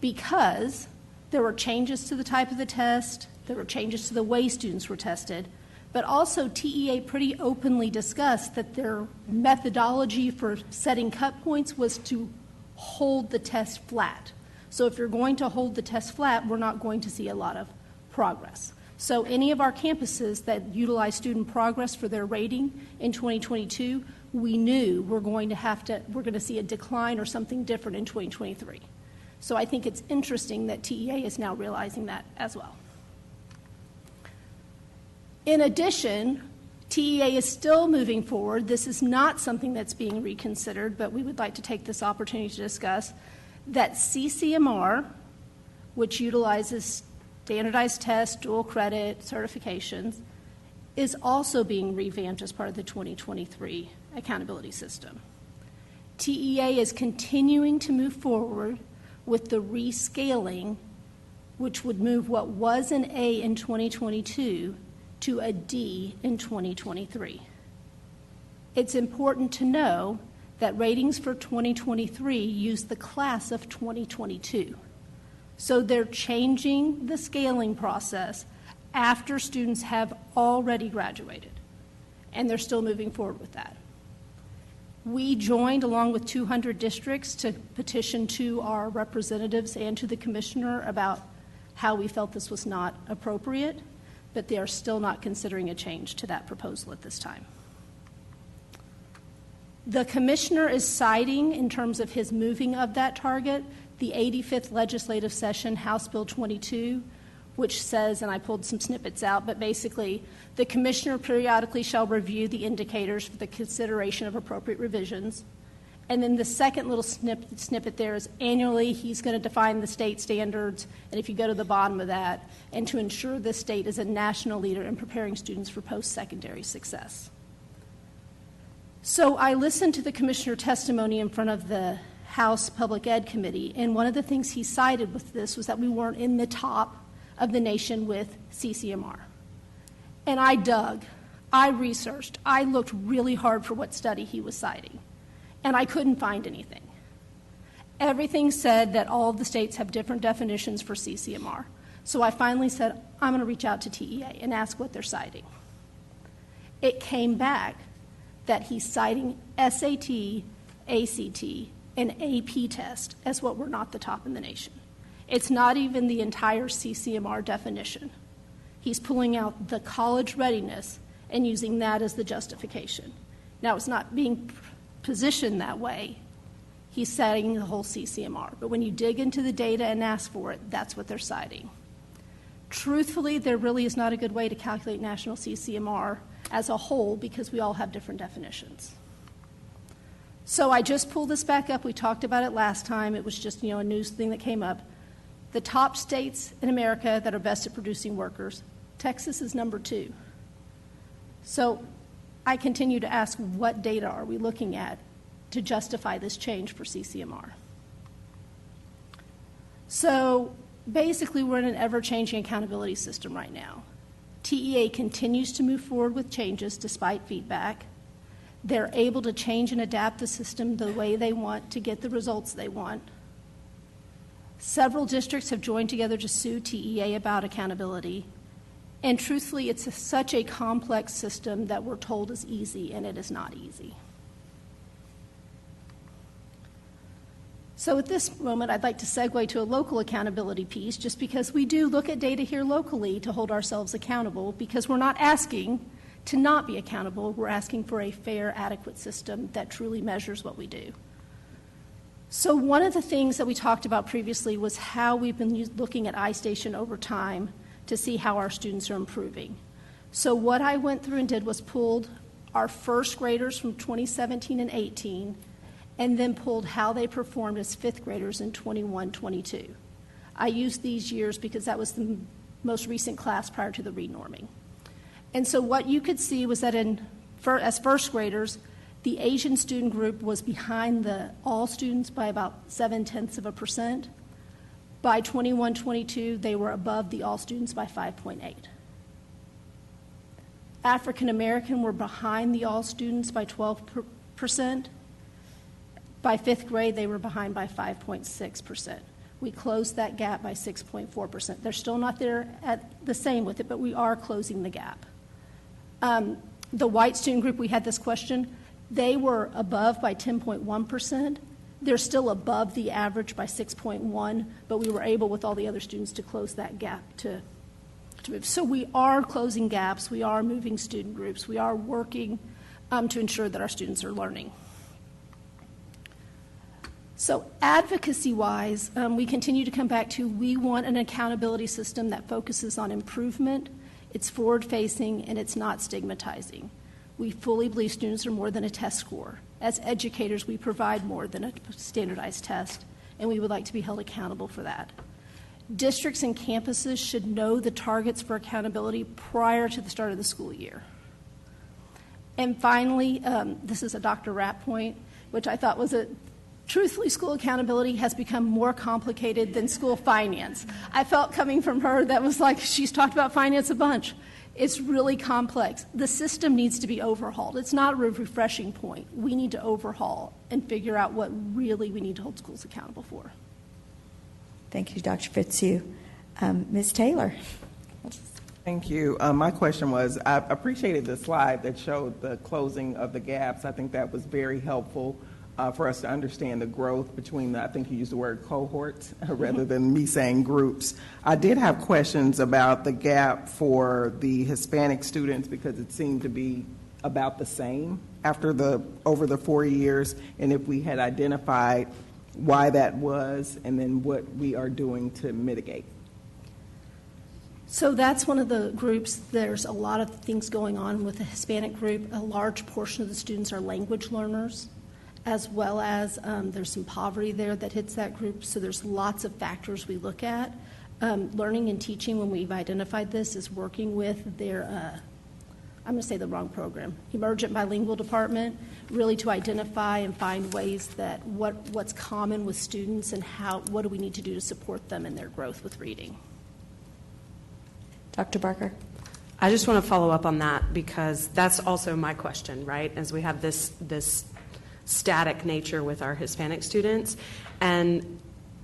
because there were changes to the type of the test, there were changes to the way students were tested, but also TEA pretty openly discussed that their methodology for setting cut points was to hold the test flat. So if you're going to hold the test flat, we're not going to see a lot of progress. So any of our campuses that utilize student progress for their rating in 2022, we knew we're going to see a decline or something different in 2023. So I think it's interesting that TEA is now realizing that as well. In addition, TEA is still moving forward. This is not something that's being reconsidered, but we would like to take this opportunity to discuss that CCMR, which utilizes standardized tests, dual credit, certifications, is also being revamped as part of the 2023 accountability system. TEA is continuing to move forward with the rescaling, which would move what was an A in 2022 to a D in 2023. It's important to know that ratings for 2023 use the class of 2022. So they're changing the scaling process after students have already graduated, and they're still moving forward with that. We joined, along with 200 districts, to petition to our representatives and to the commissioner about how we felt this was not appropriate, but they are still not considering a change to that proposal at this time. The commissioner is citing, in terms of his moving of that target, the 85th legislative session, House Bill 22, which says, and I pulled some snippets out, but basically, the commissioner periodically shall review the indicators for the consideration of appropriate revisions. And then the second little snippet there is annually he's going to define the state standards, and if you go to the bottom of that, and to ensure the state is a national leader in preparing students for post-secondary success. So I listened to the commissioner testimony in front of the House Public Ed Committee, and one of the things he cited with this was that we weren't in the top of the nation with CCMR. And I dug, I researched, I looked really hard for what study he was citing, and I couldn't find anything. Everything said that all of the states have different definitions for CCMR. So I finally said, I'm going to reach out to TEA and ask what they're citing. It came back that he's citing SAT, ACT, and AP test as what were not the top in the nation. It's not even the entire CCMR definition. He's pulling out the college readiness and using that as the justification. Now, it's not being positioned that way. He's citing the whole CCMR. But when you dig into the data and ask for it, that's what they're citing. Truthfully, there really is not a good way to calculate national CCMR as a whole because we all have different definitions. So I just pulled this back up. We talked about it last time. It was just, a news thing that came up. The top states in America that are best at producing workers, Texas is number 2. So I continue to ask, what data are we looking at to justify this change for CCMR? So basically, we're in an ever-changing accountability system right now. TEA continues to move forward with changes despite feedback. They're able to change and adapt the system the way they want to get the results they want. Several districts have joined together to sue TEA about accountability. And truthfully, it's such a complex system that we're told is easy, and it is not easy. So at this moment, I'd like to segue to a local accountability piece, just because we do look at data here locally to hold ourselves accountable, because we're not asking to not be accountable. We're asking for a fair, adequate system that truly measures what we do. So one of the things that we talked about previously was how we've been looking at iStation over time to see how our students are improving. So what I went through and did was pulled our first graders from 2017 and 18, and then pulled how they performed as fifth graders in 21, 22. I used these years because that was the most recent class prior to the renorming. And so what you could see was that as first graders, the Asian student group was behind the all students by about 0.7%. By 21, 22, they were above the all students by 5.8. African American were behind the all students by 12%. By fifth grade, they were behind by 5.6%. We closed that gap by 6.4%. They're still not there at the same with it, but we are closing the gap. The white student group, we had this question. They were above by 10.1%. They're still above the average by 6.1, but we were able, with all the other students, to close that gap to move. So we are closing gaps. We are moving student groups. We are working to ensure that our students are learning. So advocacy-wise, we continue to come back to we want an accountability system that focuses on improvement, it's forward-facing, and it's not stigmatizing. We fully believe students are more than a test score. As educators, we provide more than a standardized test, and we would like to be held accountable for that. Districts and campuses should know the targets for accountability prior to the start of the school year. And finally, this is a Dr. Rapp point, which I thought was truthfully, school accountability has become more complicated than school finance. I felt coming from her that was like, she's talked about finance a bunch. It's really complex. The system needs to be overhauled. It's not a refreshing point. We need to overhaul and figure out what really we need to hold schools accountable for. Thank you, Dr. Fitzhugh. Ms. Taylor. Thank you. My question was, I appreciated the slide that showed the closing of the gaps. I think that was very helpful for us to understand the growth between I think you used the word cohorts rather than me saying groups. I did have questions about the gap for the Hispanic students because it seemed to be about the same over the 4 years, and if we had identified why that was and then what we are doing to mitigate. So that's one of the groups. There's a lot of things going on with the Hispanic group. A large portion of the students are language learners, as well as there's some poverty there that hits that group. So there's lots of factors we look at. Learning and teaching, when we've identified this, is working with their, I'm going to say the wrong program, Emergent Bilingual Department, really to identify and find ways that what's common with students and what do we need to do to support them in their growth with reading. Dr. Barker. I just want to follow up on that because that's also my question, right? As we have this static nature with our Hispanic students, and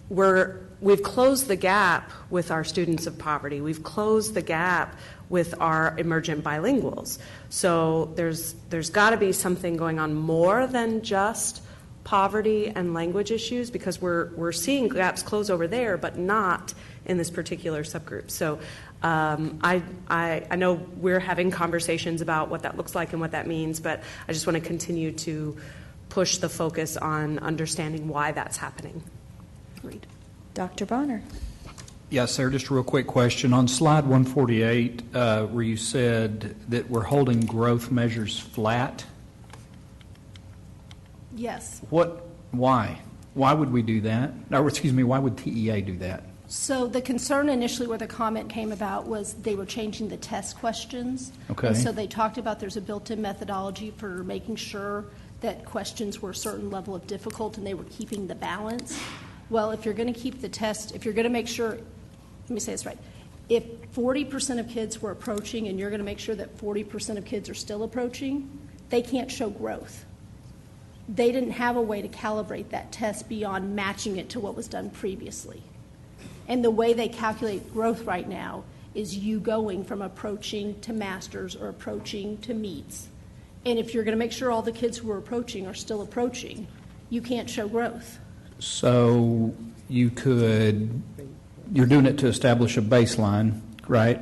we've closed the gap with our students of poverty. We've closed the gap with our emergent bilinguals. So there's got to be something going on more than just poverty and language issues, because we're seeing gaps close over there, but not in this particular subgroup. So I know we're having conversations about what that looks like and what that means, but I just want to continue to push the focus on understanding why that's happening. Agreed. Dr. Bonner. Yes, Sarah, just a real quick question. On slide 148, where you said that we're holding growth measures flat. Yes. Why? Why would we do that? Or, excuse me, why would TEA do that? So the concern initially where the comment came about was they were changing the test questions. Okay. And so they talked about there's a built-in methodology for making sure that questions were a certain level of difficult and they were keeping the balance. Well, if you're going to keep the test, if you're going to make sure, let me say this right, if 40% of kids were approaching and you're going to make sure that 40% of kids are still approaching, they can't show growth. They didn't have a way to calibrate that test beyond matching it to what was done previously. And the way they calculate growth right now is you going from approaching to masters or approaching to meets. And if you're going to make sure all the kids who are approaching are still approaching, you can't show growth. So you're doing it to establish a baseline, right?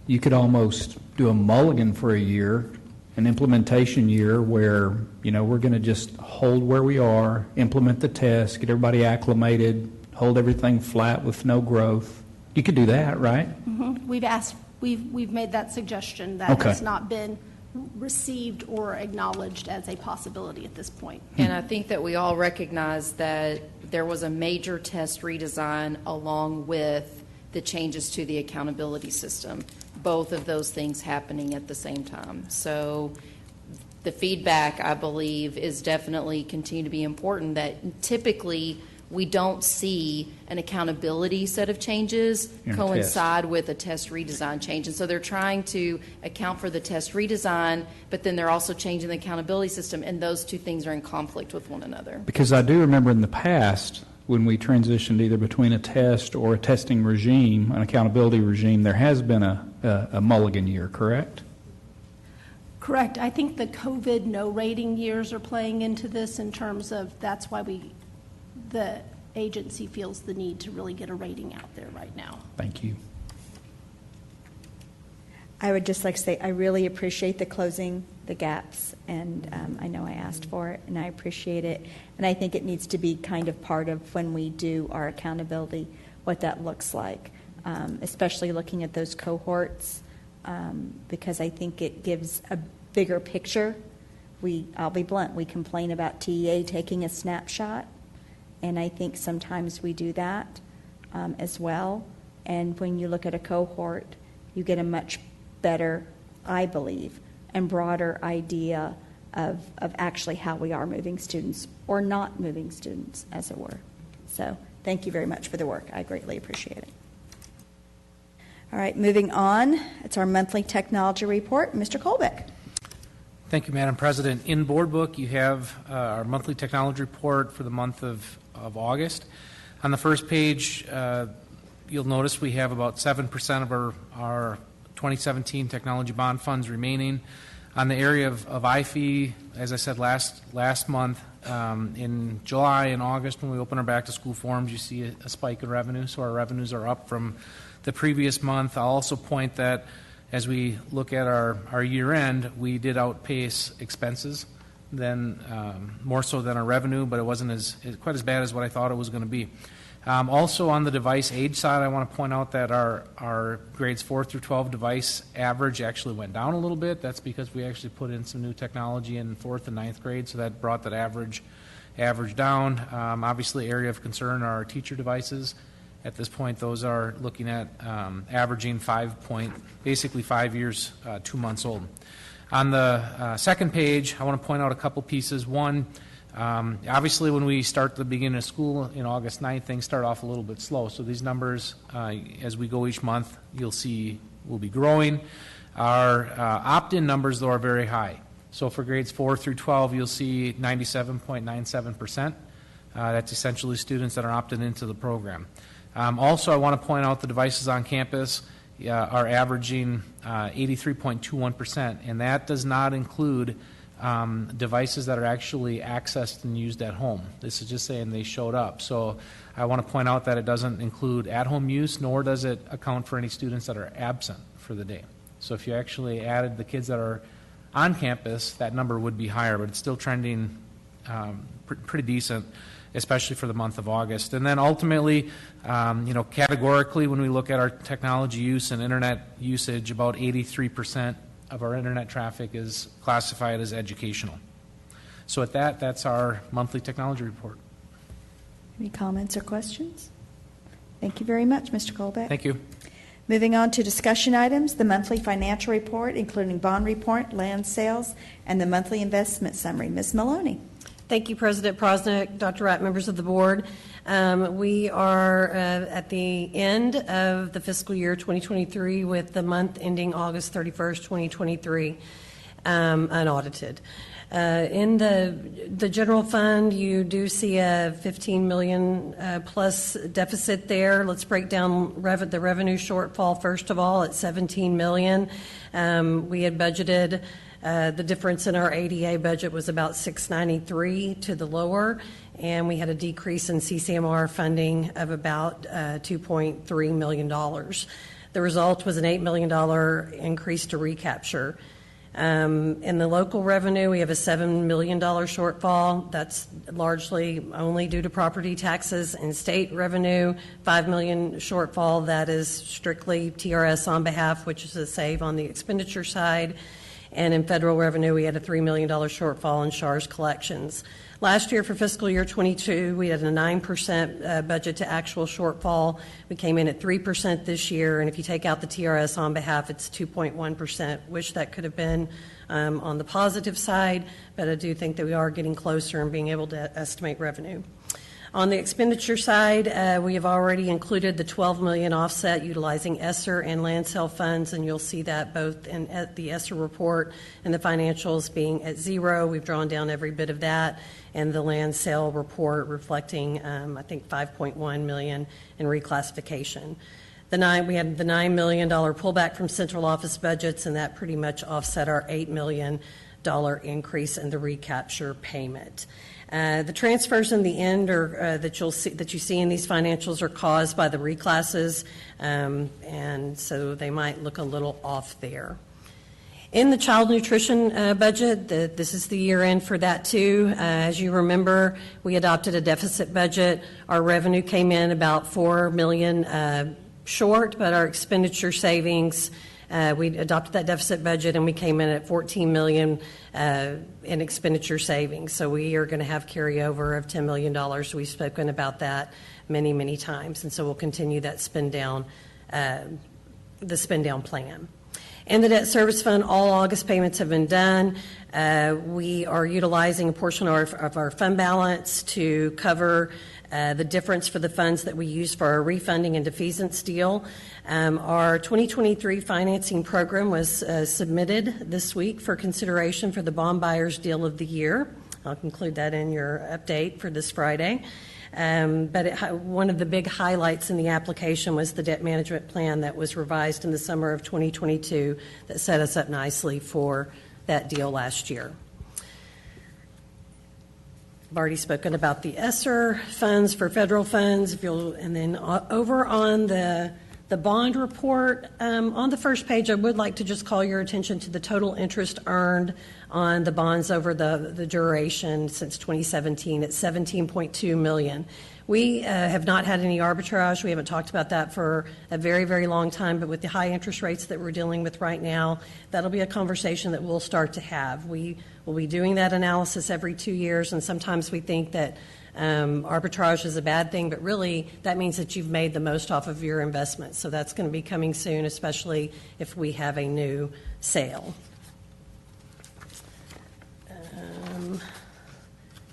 You could almost do a mulligan for a year, an implementation year where, we're going to just hold where we are, implement the test, get everybody acclimated, hold everything flat with no growth. You could do that, right? Mm-hmm. We've made that suggestion. That has not been received or acknowledged as a possibility at this point. And I think that we all recognize that there was a major test redesign along with the changes to the accountability system, both of those things happening at the same time. So the feedback, I believe, is definitely continue to be important, that typically we don't see an accountability set of changes coincide with a test redesign change. And so they're trying to account for the test redesign, but then they're also changing the accountability system, and those two things are in conflict with one another. Because I do remember in the past, when we transitioned either between a test or a testing regime, an accountability regime, there has been a mulligan year, correct? Correct. I think the COVID no rating years are playing into this in terms of that's why the agency feels the need to really get a rating out there right now. Thank you. I would just like to say I really appreciate the closing the gaps, and I know I asked for it, and I appreciate it. And I think it needs to be kind of part of when we do our accountability, what that looks like, especially looking at those cohorts, because I think it gives a bigger picture. I'll be blunt, we complain about TEA taking a snapshot, and I think sometimes we do that. as well. And when you look at a cohort, you get a much better, I believe, and broader idea of actually how we are moving students or not moving students, as it were. So thank you very much for the work. I greatly appreciate it. All right, moving on. It's our monthly technology report. Mr. Colbeck. Thank you, Madam President. In Board Book, you have our monthly technology report for the month of August. On the first page, you'll notice we have about 7% of our 2017 technology bond funds remaining. On the area of IFE, as I said last month, in July and August when we open our back-to-school forums, you see a spike in revenue, so our revenues are up from the previous month. I'll also point that as we look at our year-end, we did outpace expenses than more so than our revenue, but it wasn't quite as bad as what I thought it was going to be. Also on the device age side, I want to point out that our grades 4 through 12 device average actually went down a little bit. That's because we actually put in some new technology in 4th and 9th grade, so that brought that average down. Obviously, area of concern are our teacher devices. At this point, those are looking at averaging basically 5 years, 2 months old. On the second page, I want to point out a couple pieces. One, obviously, when we start the beginning of school in August 9th, things start off a little bit slow. So these numbers, as we go each month, you'll see will be growing. Our opt-in numbers, though, are very high. So for grades 4 through 12, you'll see 97.97%. That's essentially students that are opted into the program. Also, I want to point out the devices on campus are averaging 83.21%, and that does not include devices that are actually accessed and used at home. This is just saying they showed up. So I want to point out that it doesn't include at-home use, nor does it account for any students that are absent for the day. So if you actually added the kids that are on campus, that number would be higher, but it's still trending pretty decent, especially for the month of August. And then ultimately, categorically, when we look at our technology use and internet usage, about 83% of our internet traffic is classified as educational. So at that's our monthly technology report. Any comments or questions? Thank you very much, Mr. Colbeck. Thank you. Moving on to discussion items, the monthly financial report, including bond report, land sales, and the monthly investment summary. Ms. Maloney. Thank you, President Prosnick, Dr. Rapp, members of the board. We are at the end of the fiscal year 2023 with the month ending August 31st, 2023, unaudited. In the general fund, you do see a $15 million plus deficit there. Let's break down the revenue shortfall first of all at $17 million. We had budgeted. The difference in our ADA budget was about $693 to the lower, and we had a decrease in CCMR funding of about $2.3 million. The result was an $8 million increase to recapture. In the local revenue, we have a $7 million shortfall. That's largely only due to property taxes. And state revenue, $5 million shortfall. That is strictly TRS on behalf, which is a save on the expenditure side. And in federal revenue, we had a $3 million shortfall in SHARS collections. Last year for fiscal year 22, we had a 9% budget to actual shortfall. We came in at 3% this year, and if you take out the TRS on behalf, it's 2.1%. Wish that could have been on the positive side, but I do think that we are getting closer and being able to estimate revenue. On the expenditure side, we have already included the $12 million offset utilizing ESSER and land sale funds, and you'll see that both in the ESSER report and the financials being at zero. We've drawn down every bit of that, and the land sale report reflecting, I think, $5.1 million in reclassification. We had the $9 million pullback from central office budgets, and that pretty much offset our $8 million increase in the recapture payment. The transfers in the end that you see in these financials are caused by the reclasses, and so they might look a little off there. In the child nutrition budget, this is the year end for that too. As you remember, we adopted a deficit budget. Our revenue came in about $4 million short, but our expenditure savings We adopted that deficit budget, and we came in at $14 million in expenditure savings. So we are going to have carryover of $10 million. We've spoken about that many, many times, and so we'll continue that spend down plan. And the debt service fund, all August payments have been done. We are utilizing a portion of our fund balance to cover the difference for the funds that we use for our refunding and defeasance deal. Our 2023 financing program was submitted this week for consideration for the Bond Buyers Deal of the Year. I'll include that in your update for this Friday. One of the big highlights in the application was the debt management plan that was revised in the summer of 2022 that set us up nicely for that deal last year. I've already spoken about the ESSER funds for federal funds. And then over on the bond report, on the first page, I would like to just call your attention to the total interest earned on the bonds over the duration since 2017 at $17.2 million. We have not had any arbitrage. We haven't talked about that for a very, very long time, but with the high interest rates that we're dealing with right now, that'll be a conversation that we'll start to have. We will be doing that analysis every 2 years, and sometimes we think that arbitrage is a bad thing, but really that means that you've made the most off of your investment. So that's going to be coming soon, especially if we have a new sale.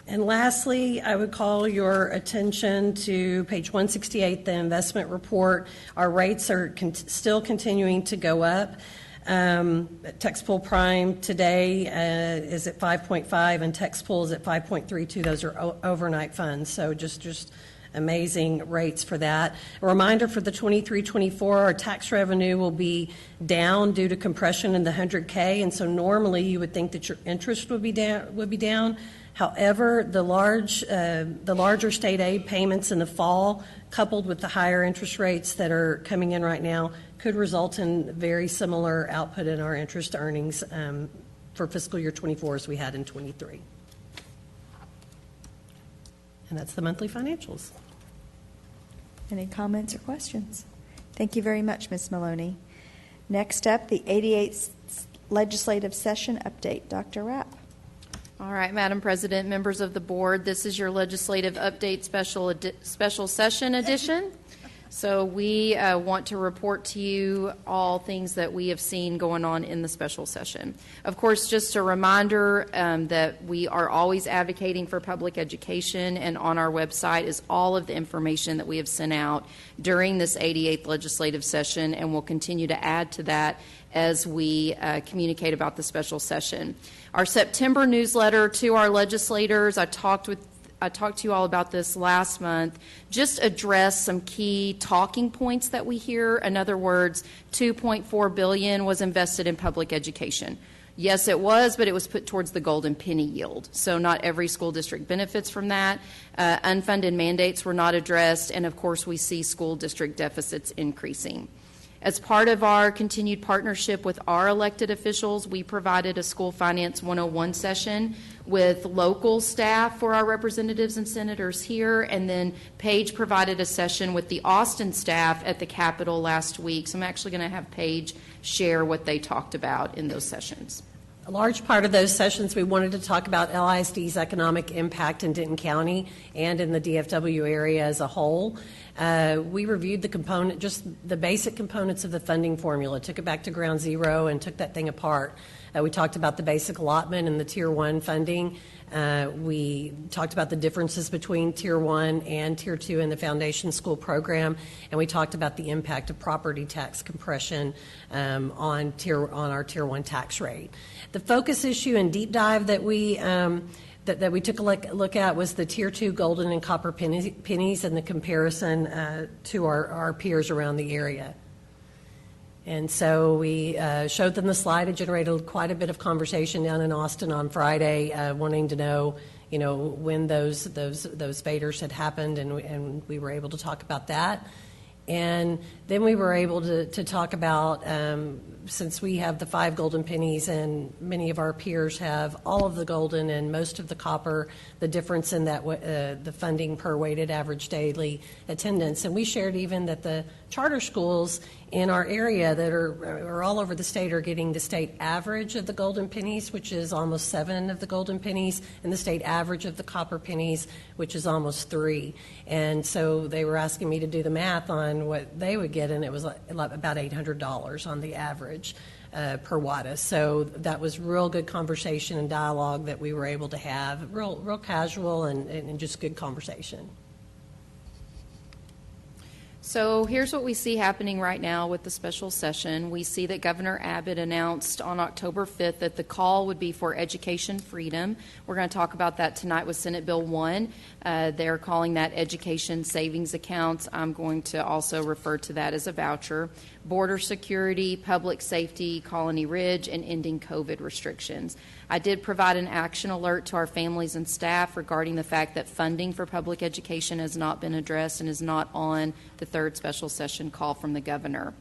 And lastly, I would call your attention to page 168, the investment report. Our rates are still continuing to go up. Texpool Prime today is at 5.5, and Texpool is at 5.32. Those are overnight funds, so just amazing rates for that. A reminder for the 23-24, our tax revenue will be down due to compression in the 100K, and so normally you would think that your interest would be down. However, the larger state aid payments in the fall, coupled with the higher interest rates that are coming in right now, could result in very similar output in our interest earnings for fiscal year 24 as we had in 23. And that's the monthly financials. Any comments or questions? Thank you very much, Ms. Maloney. Next up, the 88th legislative session update. Dr. Rapp. All right, Madam President, members of the board, this is your legislative update special session edition. So we want to report to you all things that we have seen going on in the special session. Of course, just a reminder that we are always advocating for public education, and on our website is all of the information that we have sent out during this 88th legislative session, and we'll continue to add to that as we communicate about the special session. Our September newsletter to our legislators, I talked to you all about this last month, just address some key talking points that we hear. In other words, $2.4 billion was invested in public education. Yes, it was, but it was put towards the golden penny yield. So not every school district benefits from that. Unfunded mandates were not addressed, and of course we see school district deficits increasing. As part of our continued partnership with our elected officials, we provided a School Finance 101 session with local staff for our representatives and senators here, and then Paige provided a session with the Austin staff at the Capitol last week. So I'm actually going to have Paige share what they talked about in those sessions. A large part of those sessions, we wanted to talk about LISD's economic impact in Denton County and in the DFW area as a whole. We reviewed just the basic components of the funding formula, took it back to ground zero and took that thing apart. We talked about the basic allotment and the Tier 1 funding. We talked about the differences between Tier 1 and Tier 2 in the foundation school program, and we talked about the impact of property tax compression on our Tier 1 tax rate. The focus issue and deep dive that we took a look at was the Tier 2 golden and copper pennies and the comparison to our peers around the area. And so we showed them the slide. It generated quite a bit of conversation down in Austin on Friday, wanting to know, when those faders had happened, and we were able to talk about that. And then we were able to talk about since we have the 5 golden pennies and many of our peers have all of the golden and most of the copper, the difference in that the funding per weighted average daily attendance. And we shared even that the charter schools in our area that are all over the state are getting the state average of the golden pennies, which is almost 7 of the golden pennies, and the state average of the copper pennies, which is almost 3. And so they were asking me to do the math on what they would get, and it was about $800 on the average per WADA. So that was real good conversation and dialogue that we were able to have, real casual and just good conversation. So here's what we see happening right now with the special session. We see that Governor Abbott announced on October 5th that the call would be for education freedom. We're going to talk about that tonight with Senate Bill 1. They're calling that education savings accounts. I'm going to also refer to that as a voucher. Border security, public safety, Colony Ridge, and ending COVID restrictions. I did provide an action alert to our families and staff regarding the fact that funding for public education has not been addressed and is not on the third special session call from the governor.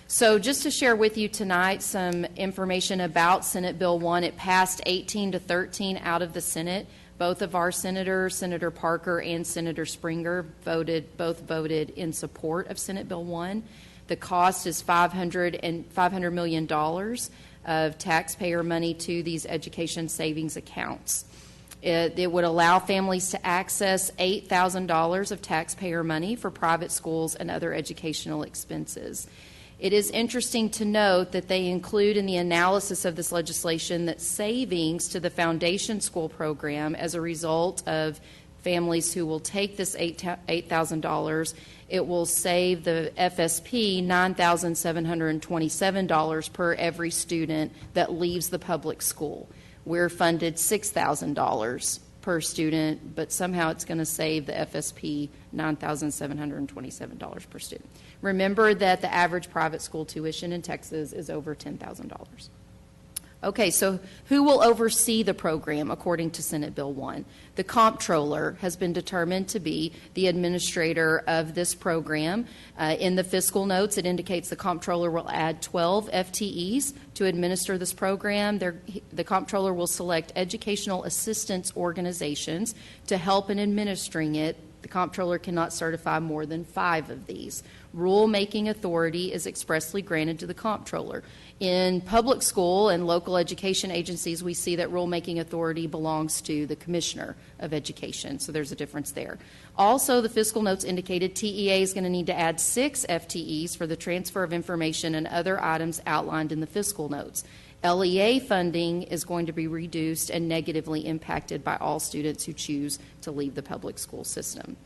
So just to share with you tonight some information about Senate Bill 1, it passed 18-13 out of the Senate. Both of our senators, Senator Parker and Senator Springer, both voted in support of Senate Bill 1. The cost is $500 million of taxpayer money to these education savings accounts. It would allow families to access $8,000 of taxpayer money for private schools and other educational expenses. It is interesting to note that they include in the analysis of this legislation that savings to the foundation school program as a result of families who will take this $8,000, it will save the FSP $9,727 per every student that leaves the public school. We're funded $6,000 per student, but somehow it's going to save the FSP $9,727 per student. Remember that the average private school tuition in Texas is over $10,000. Okay, so who will oversee the program according to Senate Bill 1? The comptroller has been determined to be the administrator of this program. In the fiscal notes, it indicates the comptroller will add 12 FTEs to administer this program. The comptroller will select educational assistance organizations to help in administering it. The comptroller cannot certify more than 5 of these. Rule-making authority is expressly granted to the comptroller. In public school and local education agencies, we see that rule-making authority belongs to the Commissioner of Education, so there's a difference there. Also, the fiscal notes indicated TEA is going to need to add 6 FTEs for the transfer of information and other items outlined in the fiscal notes. LEA funding is going to be reduced and negatively impacted by all students who choose to leave the public school system.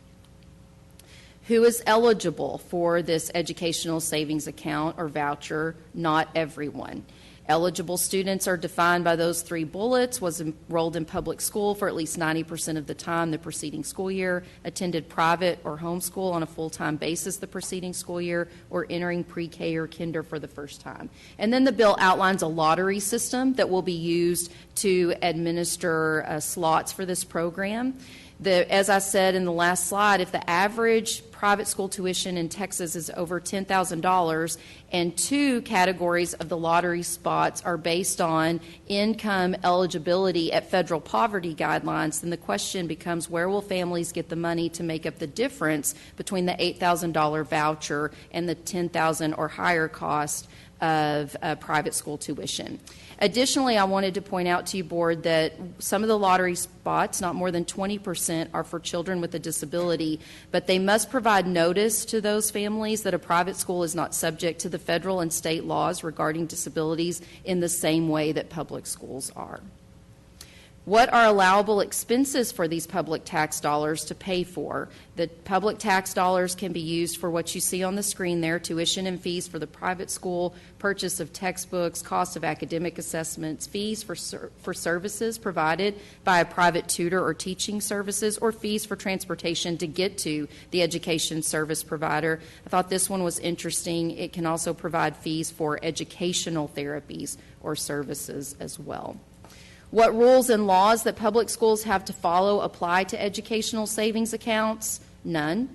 Who is eligible for this educational savings account or voucher? Not everyone. Eligible students are defined by those 3 bullets: was enrolled in public school for at least 90% of the time the preceding school year, attended private or homeschool on a full-time basis the preceding school year, or entering pre-K or kinder for the first time. And then the bill outlines a lottery system that will be used to administer slots for this program. As I said in the last slide, if the average private school tuition in Texas is over $10,000 and 2 categories of the lottery spots are based on income eligibility at federal poverty guidelines, then the question becomes, where will families get the money to make up the difference between the $8,000 voucher and the $10,000 or higher cost of private school tuition? Additionally, I wanted to point out to you, Board, that some of the lottery spots, not more than 20%, are for children with a disability, but they must provide notice to those families that a private school is not subject to the federal and state laws regarding disabilities in the same way that public schools are. What are allowable expenses for these public tax dollars to pay for? The public tax dollars can be used for what you see on the screen there: tuition and fees for the private school, purchase of textbooks, cost of academic assessments, fees for services provided by a private tutor or teaching services, or fees for transportation to get to the education service provider. I thought this one was interesting. It can also provide fees for educational therapies or services as well. What rules and laws that public schools have to follow apply to educational savings accounts? None.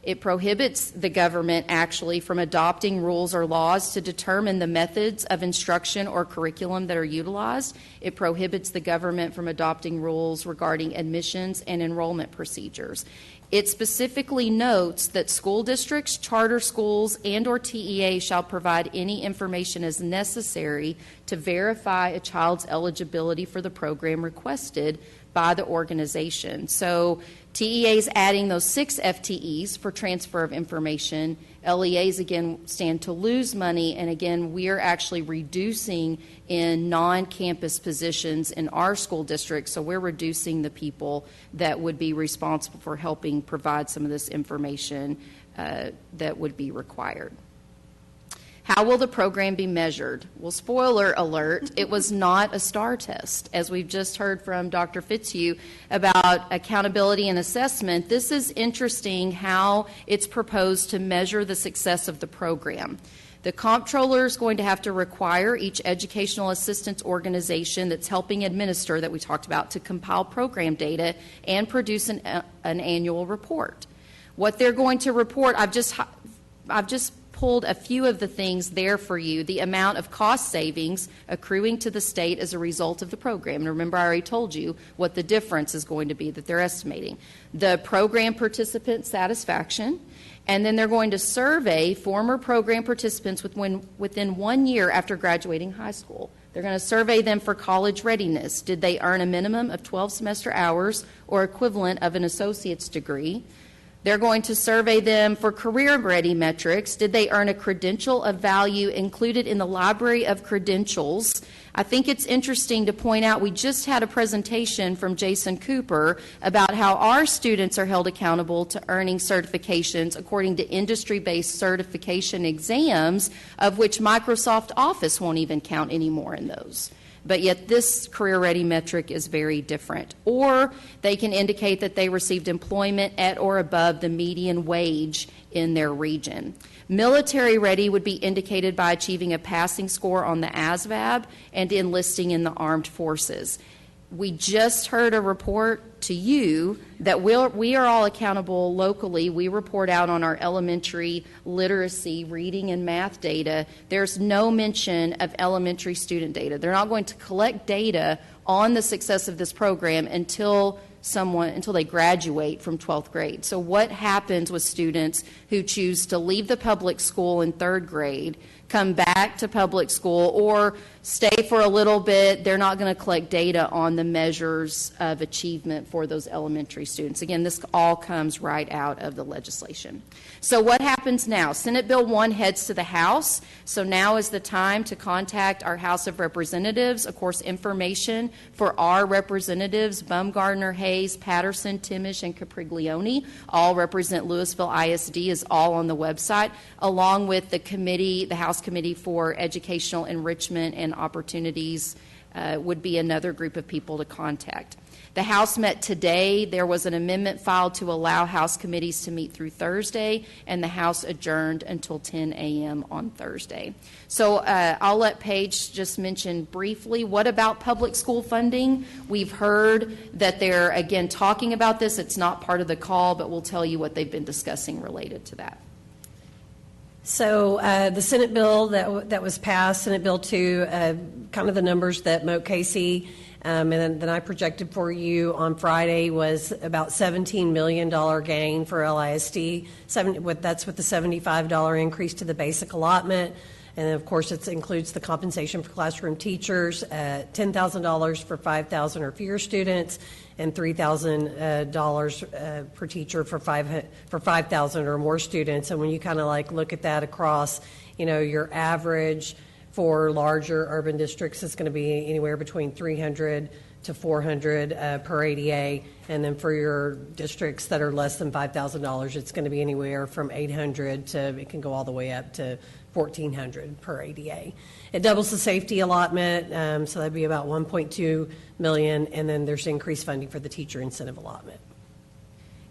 It prohibits the government actually from adopting rules or laws to determine the methods of instruction or curriculum that are utilized. It prohibits the government from adopting rules regarding admissions and enrollment procedures. It specifically notes that school districts, charter schools, and/or TEA shall provide any information as necessary to verify a child's eligibility for the program requested by the organization. So TEA is adding those 6 FTEs for transfer of information. LEAs, again, stand to lose money, and again, we're actually reducing in non-campus positions in our school district, so we're reducing the people that would be responsible for helping provide some of this information that would be required. How will the program be measured? Well, spoiler alert, it was not a STAR test. As we've just heard from Dr. Fitzhugh about accountability and assessment, this is interesting how it's proposed to measure the success of the program. The comptroller is going to have to require each educational assistance organization that's helping administer, that we talked about, to compile program data and produce an annual report. What they're going to report, I've just pulled a few of the things there for you. The amount of cost savings accruing to the state as a result of the program. And remember, I already told you what the difference is going to be that they're estimating. The program participant satisfaction, and then they're going to survey former program participants within 1 year after graduating high school. They're going to survey them for college readiness. Did they earn a minimum of 12 semester hours or equivalent of an associate's degree? They're going to survey them for career-ready metrics. Did they earn a credential of value included in the library of credentials? I think it's interesting to point out we just had a presentation from Jason Cooper about how our students are held accountable to earning certifications according to industry-based certification exams, of which Microsoft Office won't even count anymore in those. But yet this career-ready metric is very different. Or they can indicate that they received employment at or above the median wage in their region. Military-ready would be indicated by achieving a passing score on the ASVAB and enlisting in the armed forces. We just heard a report to you that we are all accountable locally. We report out on our elementary literacy, reading, and math data. There's no mention of elementary student data. They're not going to collect data on the success of this program until they graduate from 12th grade. So what happens with students who choose to leave the public school in 3rd grade, come back to public school, or stay for a little bit? They're not going to collect data on the measures of achievement for those elementary students. Again, this all comes right out of the legislation. So what happens now? Senate Bill 1 heads to the House. So now is the time to contact our House of Representatives. Of course, information for our representatives, Baumgardner, Hayes, Patterson, Timish, and Capriglione, all represent Lewisville ISD, is all on the website, along with the committee, the House Committee for Educational Enrichment and Opportunities would be another group of people to contact. The House met today. There was an amendment filed to allow House committees to meet through Thursday, and the House adjourned until 10 a.m. on Thursday. So I'll let Paige just mention briefly, what about public school funding? We've heard that they're, again, talking about this. It's not part of the call, but we'll tell you what they've been discussing related to that. So the Senate bill that was passed, Senate Bill 2, kind of the numbers that Moat Casey and then I projected for you on Friday was about $17 million gain for LISD. That's with the $75 increase to the basic allotment. And then, of course, it includes the compensation for classroom teachers, $10,000 for 5,000 or fewer students, and $3,000 per teacher for 5,000 or more students. And when you kind of like look at that across, your average for larger urban districts is going to be anywhere between $300 to $400 per ADA, and then for your districts that are less than $5,000, it's going to be anywhere from $800 to it can go all the way up to $1,400 per ADA. It doubles the safety allotment, so that'd be about $1.2 million, and then there's increased funding for the teacher incentive allotment.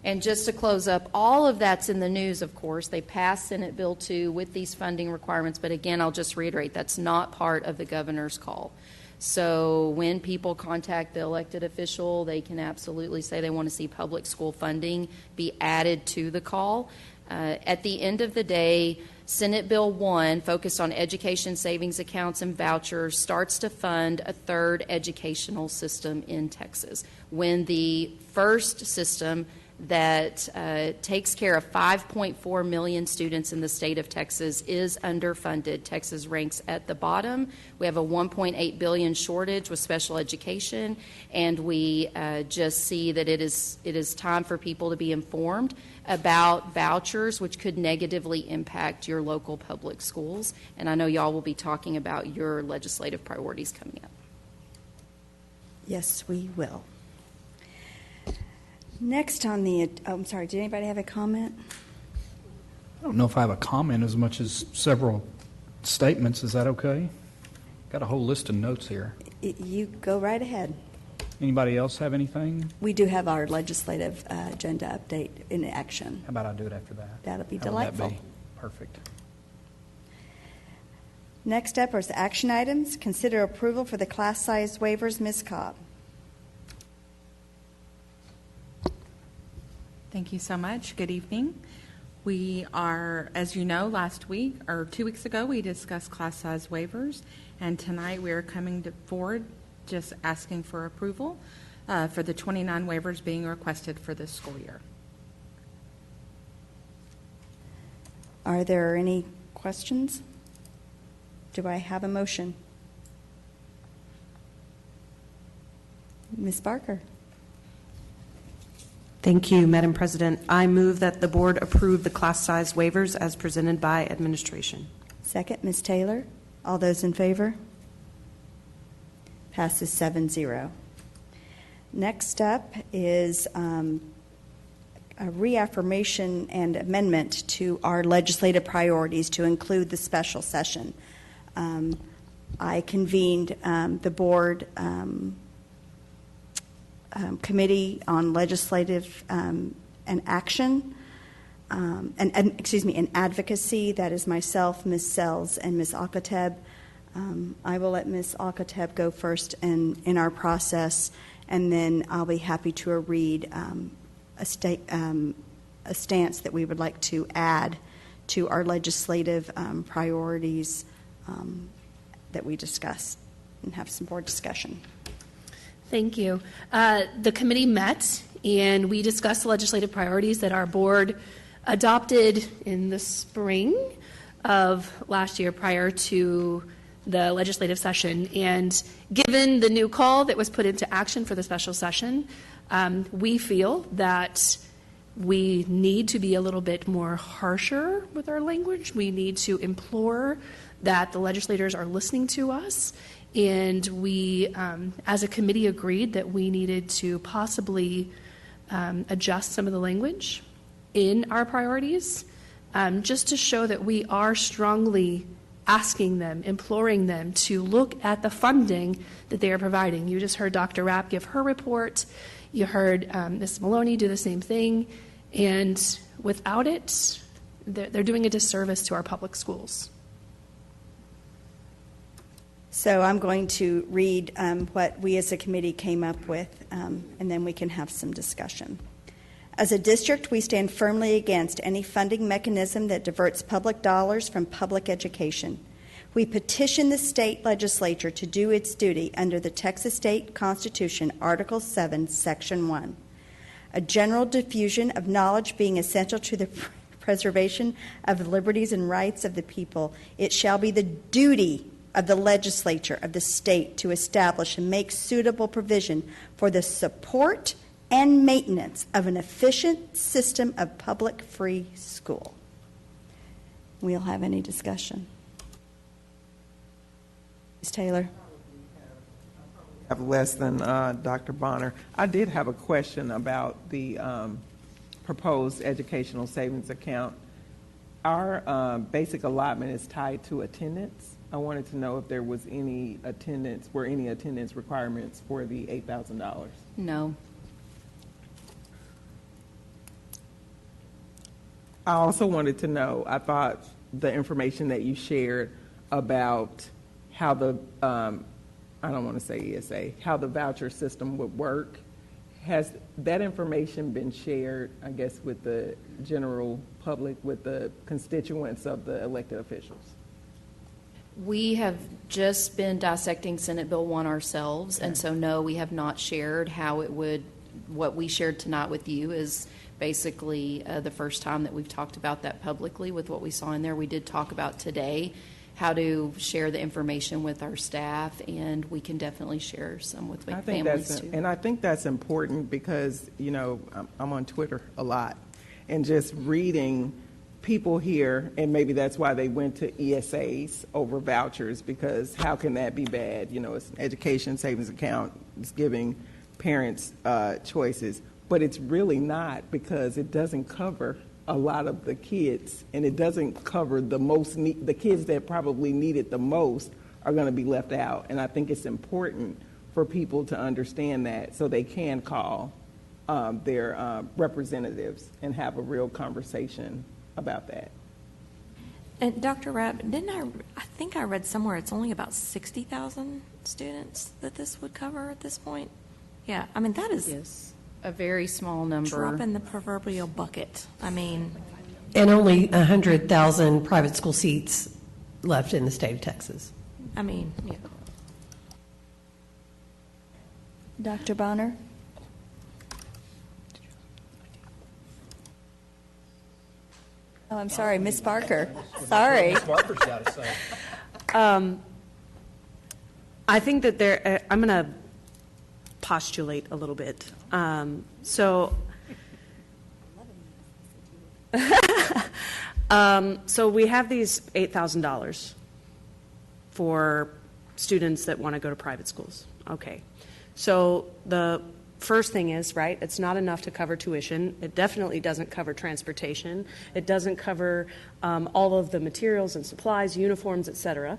And just to close up, all of that's in the news, of course. They passed Senate Bill 2 with these funding requirements, but again, I'll just reiterate, that's not part of the governor's call. So when people contact the elected official, they can absolutely say they want to see public school funding be added to the call. At the end of the day, Senate Bill 1, focused on education savings accounts and vouchers, starts to fund a third educational system in Texas. When the first system that takes care of 5.4 million students in the state of Texas is underfunded, Texas ranks at the bottom. We have a 1.8 billion shortage with special education, and we just see that it is time for people to be informed about vouchers, which could negatively impact your local public schools. And I know y'all will be talking about your legislative priorities coming up. Yes, we will. Next on the, I'm sorry, did anybody have a comment? I don't know if I have a comment as much as several statements. Is that okay? Got a whole list of notes here. You go right ahead. Anybody else have anything? We do have our legislative agenda update in action. How about I do it after that? That'll be How would that delightful. be? Perfect. Next up is action items. Consider approval for the class size waivers. Ms. Cobb. Thank you so much. Good evening. We are, as you know, last week or 2 weeks ago, we discussed class size waivers, and tonight we are coming forward just asking for approval for the 29 waivers being requested for this school year. Are there any questions? Do I have a motion? Ms. Barker. Thank you, Madam President. I move that the board approve the class size waivers as presented by administration. Second, Ms. Taylor. All those in favor? Passes 7-0. Next up is a reaffirmation and amendment to our legislative priorities to include the special session. I convened the board committee on legislative and action, and advocacy. That is myself, Ms. Sells, and Ms. Akateb. I will let Ms. Akateb go first in our process, and then I'll be happy to read a stance that we would like to add to our legislative priorities that we discussed and have some board discussion. Thank you. The committee met and we discussed the legislative priorities that our board adopted in the spring of last year prior to the legislative session. And given the new call that was put into action for the special session, we feel that we need to be a little bit more harsher with our language. We need to implore that the legislators are listening to us. And we, as a committee, agreed that we needed to possibly adjust some of the language in our priorities, just to show that we are strongly asking them, imploring them to look at the funding that they are providing. You just heard Dr. Rapp give her report. You heard Ms. Maloney do the same thing. And without it, they're doing a disservice to our public schools. So I'm going to read what we as a committee came up with, and then we can have some discussion. As a district, we stand firmly against any funding mechanism that diverts public dollars from public education. We petition the state legislature to do its duty under the Texas State Constitution, Article 7, Section 1. A general diffusion of knowledge being essential to the preservation of the liberties and rights of the people, it shall be the duty of the legislature of the state to establish and make suitable provision for the support and maintenance of an efficient system of public free school. We'll have any discussion. Ms. Taylor. I have less than Dr. Bonner. I did have a question about the proposed educational savings account. Our basic allotment is tied to attendance. I wanted to know if there was any attendance requirements for the $8,000. No. I also wanted to know, I thought the information that you shared about how the I don't want to say ESA, how the voucher system would work. Has that information been shared, I guess, with the general public, with the constituents of the elected officials? We have just been dissecting Senate Bill 1 ourselves, and so no, we have not shared how it would, what we shared tonight with you is basically the first time that we've talked about that publicly with what we saw in there. We did talk about today how to share the information with our staff, and we can definitely share some with families too. And I think that's important because, you know, I'm on Twitter a lot, and just reading people here, and maybe that's why they went to ESAs over vouchers, because how can that be bad? You know, it's an education savings account, it's giving parents choices, but it's really not, because it doesn't cover a lot of the kids, and it doesn't cover the kids that probably need it the most are going to be left out. And I think it's important for people to understand that so they can call their representatives and have a real conversation about that. And Dr. Rapp, I think I read somewhere it's only about 60,000 students that this would cover at this point? Yeah, I mean, that is... Yes. A very small number. Drop in the proverbial bucket. I mean, and only 100,000 private school seats left in the state of Texas. I mean, yeah. Dr. Bonner? Oh, I'm sorry, Ms. Barker. Sorry. Ms. Barker's got to say. I think that I'm going to postulate a little bit. So we have these $8,000 for students that want to go to private schools. Okay. So the first thing is, right, it's not enough to cover tuition. It definitely doesn't cover transportation. It doesn't cover all of the materials and supplies, uniforms, et cetera,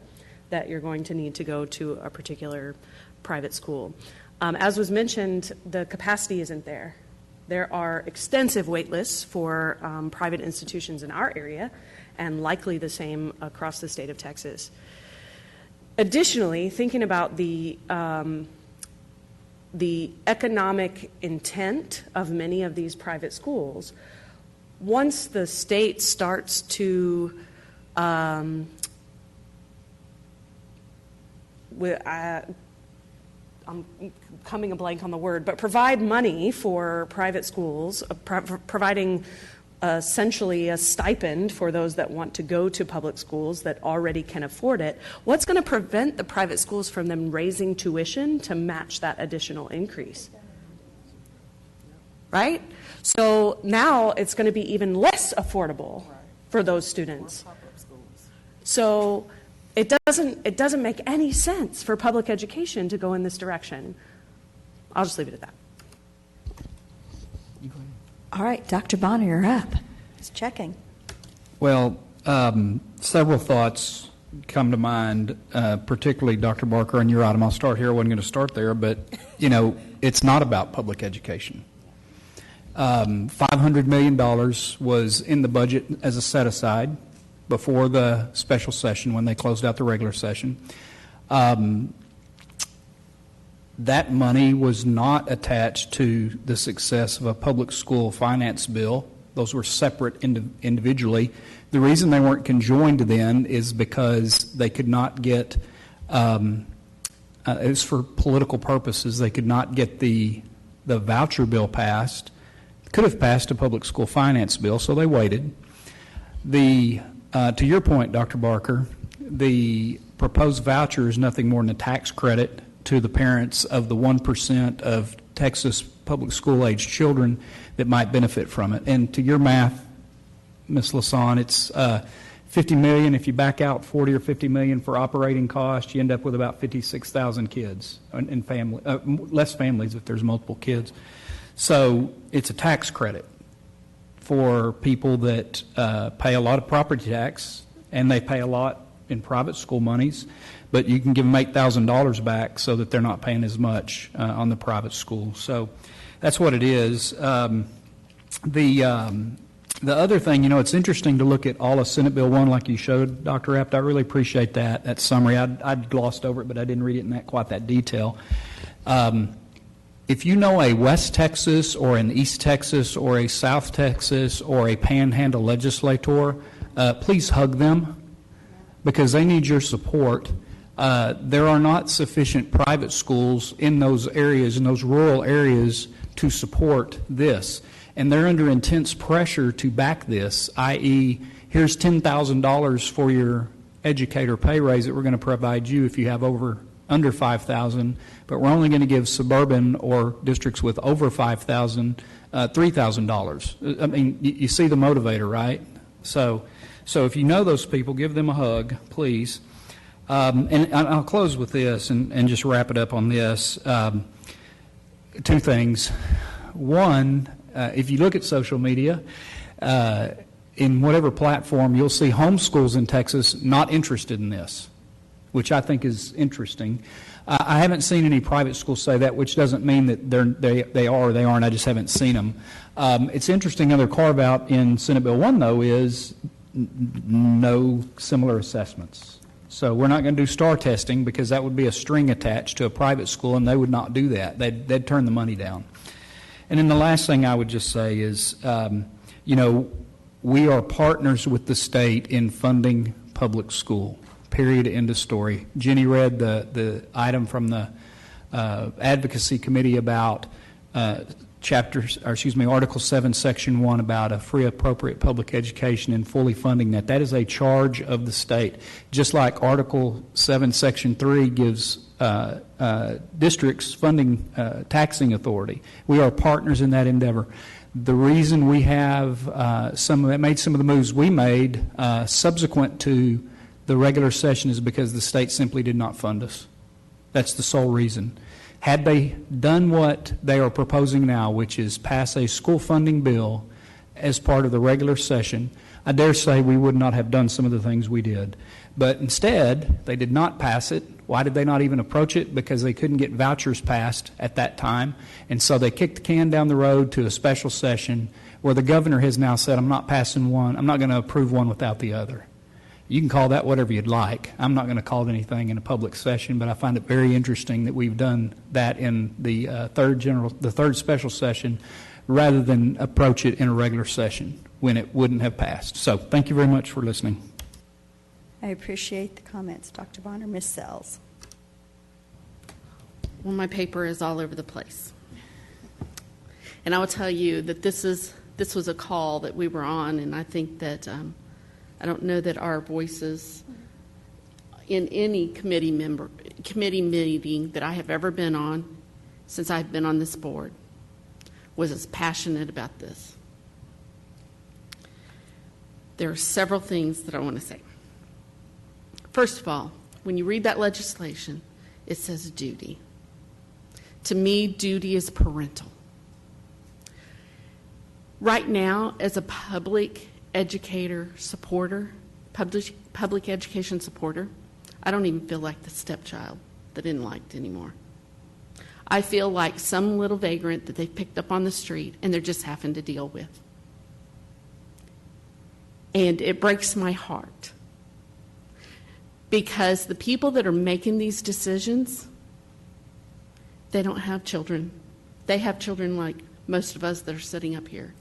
that you're going to need to go to a particular private school. As was mentioned, the capacity isn't there. There are extensive wait lists for private institutions in our area, and likely the same across the state of Texas. Additionally, thinking about the economic intent of many of these private schools, once the state starts to I'm coming a blank on the word, but provide money for private schools, providing essentially a stipend for those that want to go to public schools that already can afford it. What's going to prevent the private schools from them raising tuition to match that additional increase? Right? So now it's going to be even less affordable for those students. So it doesn't make any sense for public education to go in this direction. I'll just leave it at that. All right, Dr. Bonner, you're up. Just checking. Well, several thoughts come to mind, particularly Dr. Barker on your item. I'll start here. I wasn't going to start there, but, you know, it's not about public education. $500 million was in the budget as a set-aside before the special session when they closed out the regular session. That money was not attached to the success of a public school finance bill. Those were separate individually. The reason they weren't conjoined then is because they could not get, it was for political purposes, they could not get the voucher bill passed. Could have passed a public school finance bill, so they waited. To your point, Dr. Barker, the proposed voucher is nothing more than a tax credit to the parents of the 1% of Texas public school-age children that might benefit from it. And to your math, Ms. Lasan, it's $50 million. If you back out $40 or $50 million for operating costs, you end up with about 56,000 kids and family, less families if there's multiple kids. So it's a tax credit for people that pay a lot of property tax, and they pay a lot in private school monies, but you can give them $8,000 back so that they're not paying as much on the private school. So that's what it is. The other thing, it's interesting to look at all of Senate Bill 1 like you showed, Dr. Rapt. I really appreciate that summary. I'd glossed over it, but I didn't read it in quite that detail. If you know a West Texas or an East Texas or a South Texas or a Panhandle legislator, please hug them because they need your support. There are not sufficient private schools in those areas, in those rural areas, to support this. And they're under intense pressure to back this, i.e., here's $10,000 for your educator pay raise that we're going to provide you if you have under $5,000, but we're only going to give suburban or districts with over $5,000 $3,000. I mean, you see the motivator, right? So if you know those people, give them a hug, please. And I'll close with this and just wrap it up on this. Two things. One, if you look at social media, in whatever platform, you'll see homeschools in Texas not interested in this, which I think is interesting. I haven't seen any private schools say that, which doesn't mean that they are or they aren't. I just haven't seen them. It's interesting. Another carve-out in Senate Bill 1, though, is no similar assessments. So we're not going to do STAR testing because that would be a string attached to a private school, and they would not do that. They'd turn the money down. And then the last thing I would just say is, we are partners with the state in funding public school. Period. End of story. Jenny read the item from the advocacy committee about Article 7, Section 1 about a free, appropriate public education and fully funding that. That is a charge of the state. Just like Article 7, Section 3 gives districts funding, taxing authority. We are partners in that endeavor. The reason we have made some of the moves we made subsequent to the regular session is because the state simply did not fund us. That's the sole reason. Had they done what they are proposing now, which is pass a school funding bill as part of the regular session, I dare say we would not have done some of the things we did. But instead, they did not pass it. Why did they not even approach it? Because they couldn't get vouchers passed at that time. And so they kicked the can down the road to a special session where the governor has now said, I'm not passing one. I'm not going to approve one without the other. You can call that whatever you'd like. I'm not going to call it anything in a public session, but I find it very interesting that we've done that in the third special session rather than approach it in a regular session when it wouldn't have passed. So thank you very much for listening. I appreciate the comments, Dr. Bonner. Ms. Sells. Well, my paper is all over the place. And I will tell you that this was a call that we were on, and I think that I don't know that our voices in any committee meeting that I have ever been on since I've been on this board was as passionate about this. There are several things that I want to say. First of all, when you read that legislation, it says duty. To me, duty is parental. Right now, as a public educator supporter, public education supporter, I don't even feel like the stepchild that isn't liked anymore. I feel like some little vagrant that they picked up on the street and they're just having to deal with. And it breaks my heart because the people that are making these decisions, they don't have children. They have children like most of us that are sitting up here.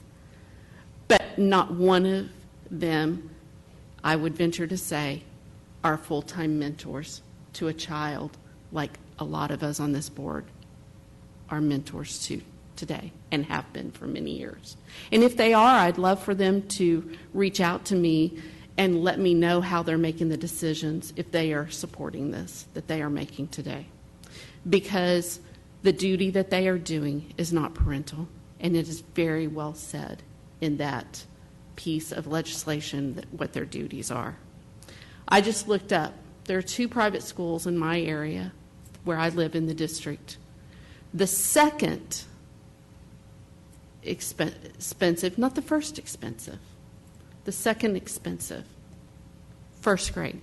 But not one of them, I would venture to say, are full-time mentors to a child like a lot of us on this board are mentors to today and have been for many years. And if they are, I'd love for them to reach out to me and let me know how they're making the decisions if they are supporting this that they are making today. Because the duty that they are doing is not parental, and it is very well said in that piece of legislation what their duties are. I just looked up. There are 2 private schools in my area where I live in the district. The second expensive, not the first expensive, the second expensive, first grade,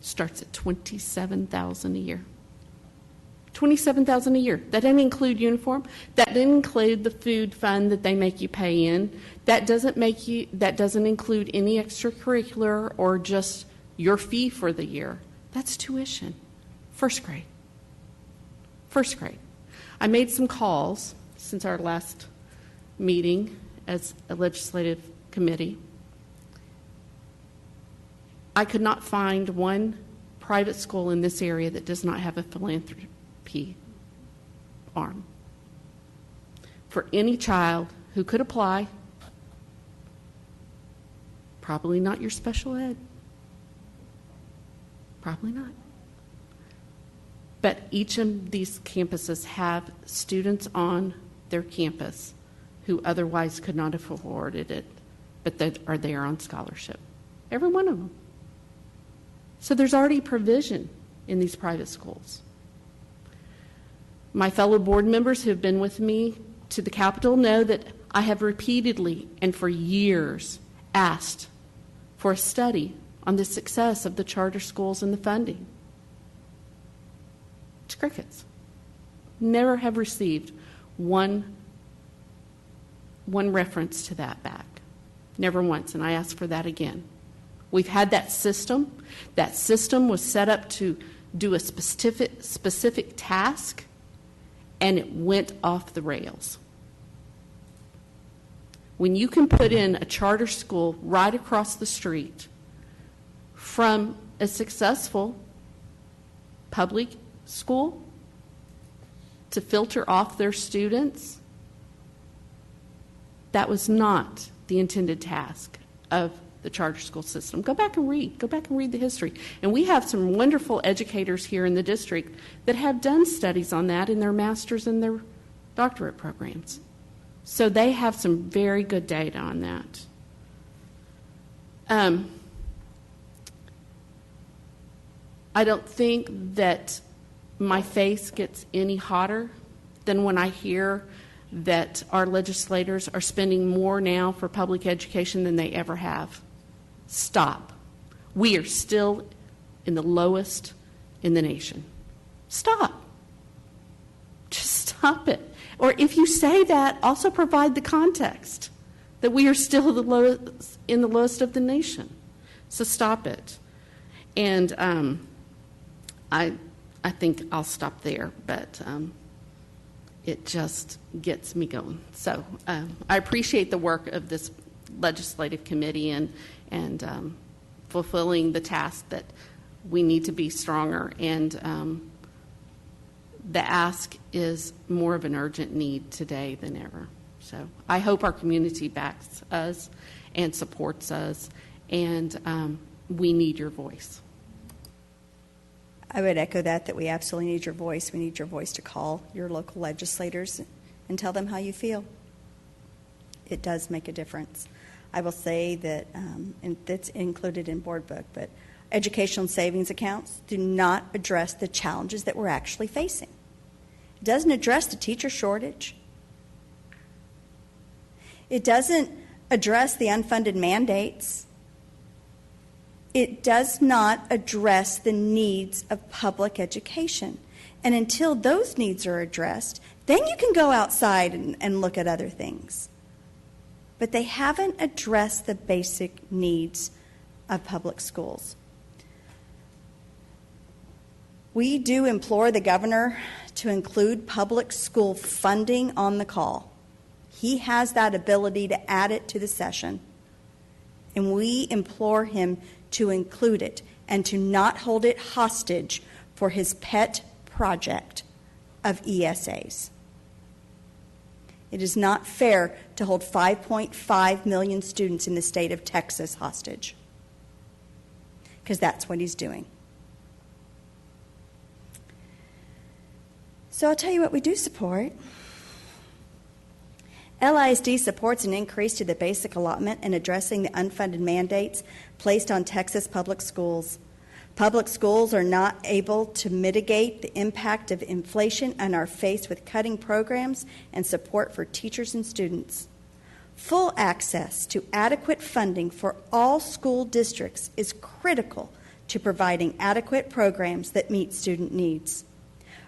starts at $27,000 a year. $27,000 a year. That doesn't include uniform. That doesn't include the food fund that they make you pay in. That doesn't include any extracurricular or just your fee for the year. That's tuition. First grade. First grade. I made some calls since our last meeting as a legislative committee. I could not find one private school in this area that does not have a philanthropy arm for any child who could apply. Probably not your special ed. Probably not. But each of these campuses have students on their campus who otherwise could not have afforded it, but that are there on scholarship. Every one of them. So there's already provision in these private schools. My fellow board members who have been with me to the Capitol know that I have repeatedly and for years asked for a study on the success of the charter schools and the funding. It's crickets. Never have received one reference to that back. Never once, and I ask for that again. We've had that system. That system was set up to do a specific task, and it went off the rails. When you can put in a charter school right across the street from a successful public school to filter off their students, that was not the intended task of the charter school system. Go back and read the history. And we have some wonderful educators here in the district that have done studies on that in their master's and their doctorate programs. So they have some very good data on that. I don't think that my face gets any hotter than when I hear that our legislators are spending more now for public education than they ever have. Stop. We are still in the lowest in the nation. Stop. Just stop it. Or if you say that, also provide the context that we are still in the lowest of the nation. So stop it. And I think I'll stop there, but it just gets me going. So I appreciate the work of this legislative committee and fulfilling the task that we need to be stronger. And the ask is more of an urgent need today than ever. So I hope our community backs us and supports us, and we need your voice. I would echo that we absolutely need your voice. We need your voice to call your local legislators and tell them how you feel. It does make a difference. I will say that, and that's included in board book, but educational savings accounts do not address the challenges that we're actually facing. It doesn't address the teacher shortage. It doesn't address the unfunded mandates. It does not address the needs of public education. And until those needs are addressed, then you can go outside and look at other things. But they haven't addressed the basic needs of public schools. We do implore the governor to include public school funding on the call. He has that ability to add it to the session. And we implore him to include it and to not hold it hostage for his pet project of ESAs. It is not fair to hold 5.5 million students in the state of Texas hostage, because that's what he's doing. So I'll tell you what we do support. LISD supports an increase to the basic allotment and addressing the unfunded mandates placed on Texas public schools. Public schools are not able to mitigate the impact of inflation and are faced with cutting programs and support for teachers and students. Full access to adequate funding for all school districts is critical to providing adequate programs that meet student needs.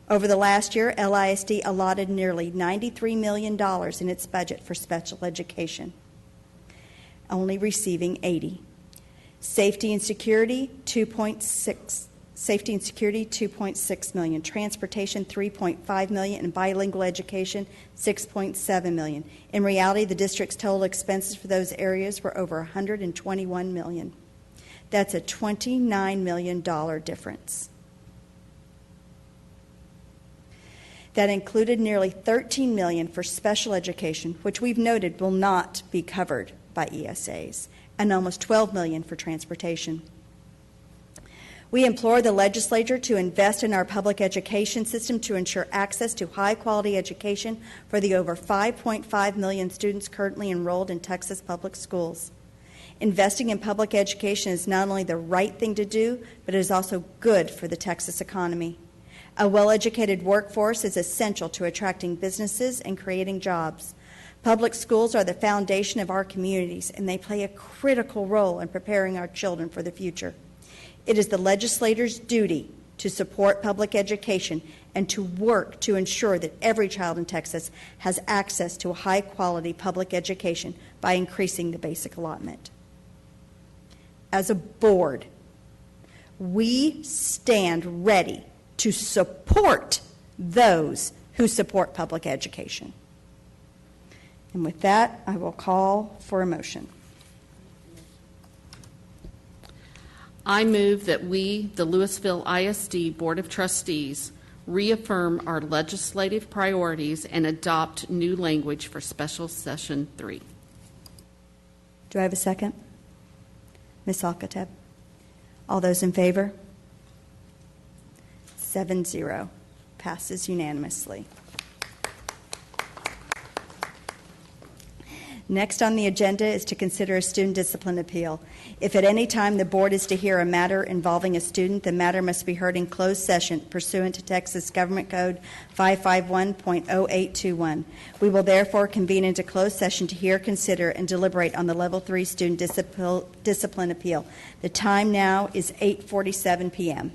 Over the last year, LISD allotted nearly $93 million in its budget for special education, only receiving 80. Safety and security, 2.6 million. Transportation, 3.5 million. And bilingual education, 6.7 million. In reality, the district's total expenses for those areas were over 121 million. That's a $29 million difference. That included nearly $13 million for special education, which we've noted will not be covered by ESAs, and almost $12 million for transportation. We implore the legislature to invest in our public education system to ensure access to high-quality education for the over 5.5 million students currently enrolled in Texas public schools. Investing in public education is not only the right thing to do, but it is also good for the Texas economy. A well-educated workforce is essential to attracting businesses and creating jobs. Public schools are the foundation of our communities, and they play a critical role in preparing our children for the future. It is the legislator's duty to support public education and to work to ensure that every child in Texas has access to a high-quality public education by increasing the basic allotment. As a board, we stand ready to support those who support public education. And with that, I will call for a motion. I move that we, the Lewisville ISD Board of Trustees, reaffirm our legislative priorities and adopt new language for Special Session 3. Do I have a second? Ms. Alcateb. All those in favor? 7-0. Passes unanimously. Next on the agenda is to consider a student discipline appeal. If at any time the board is to hear a matter involving a student, the matter must be heard in closed session pursuant to Texas Government Code 551.0821. We will therefore convene into closed session to hear, consider, and deliberate on the Level 3 student discipline appeal. The time now is 8:47 p.m.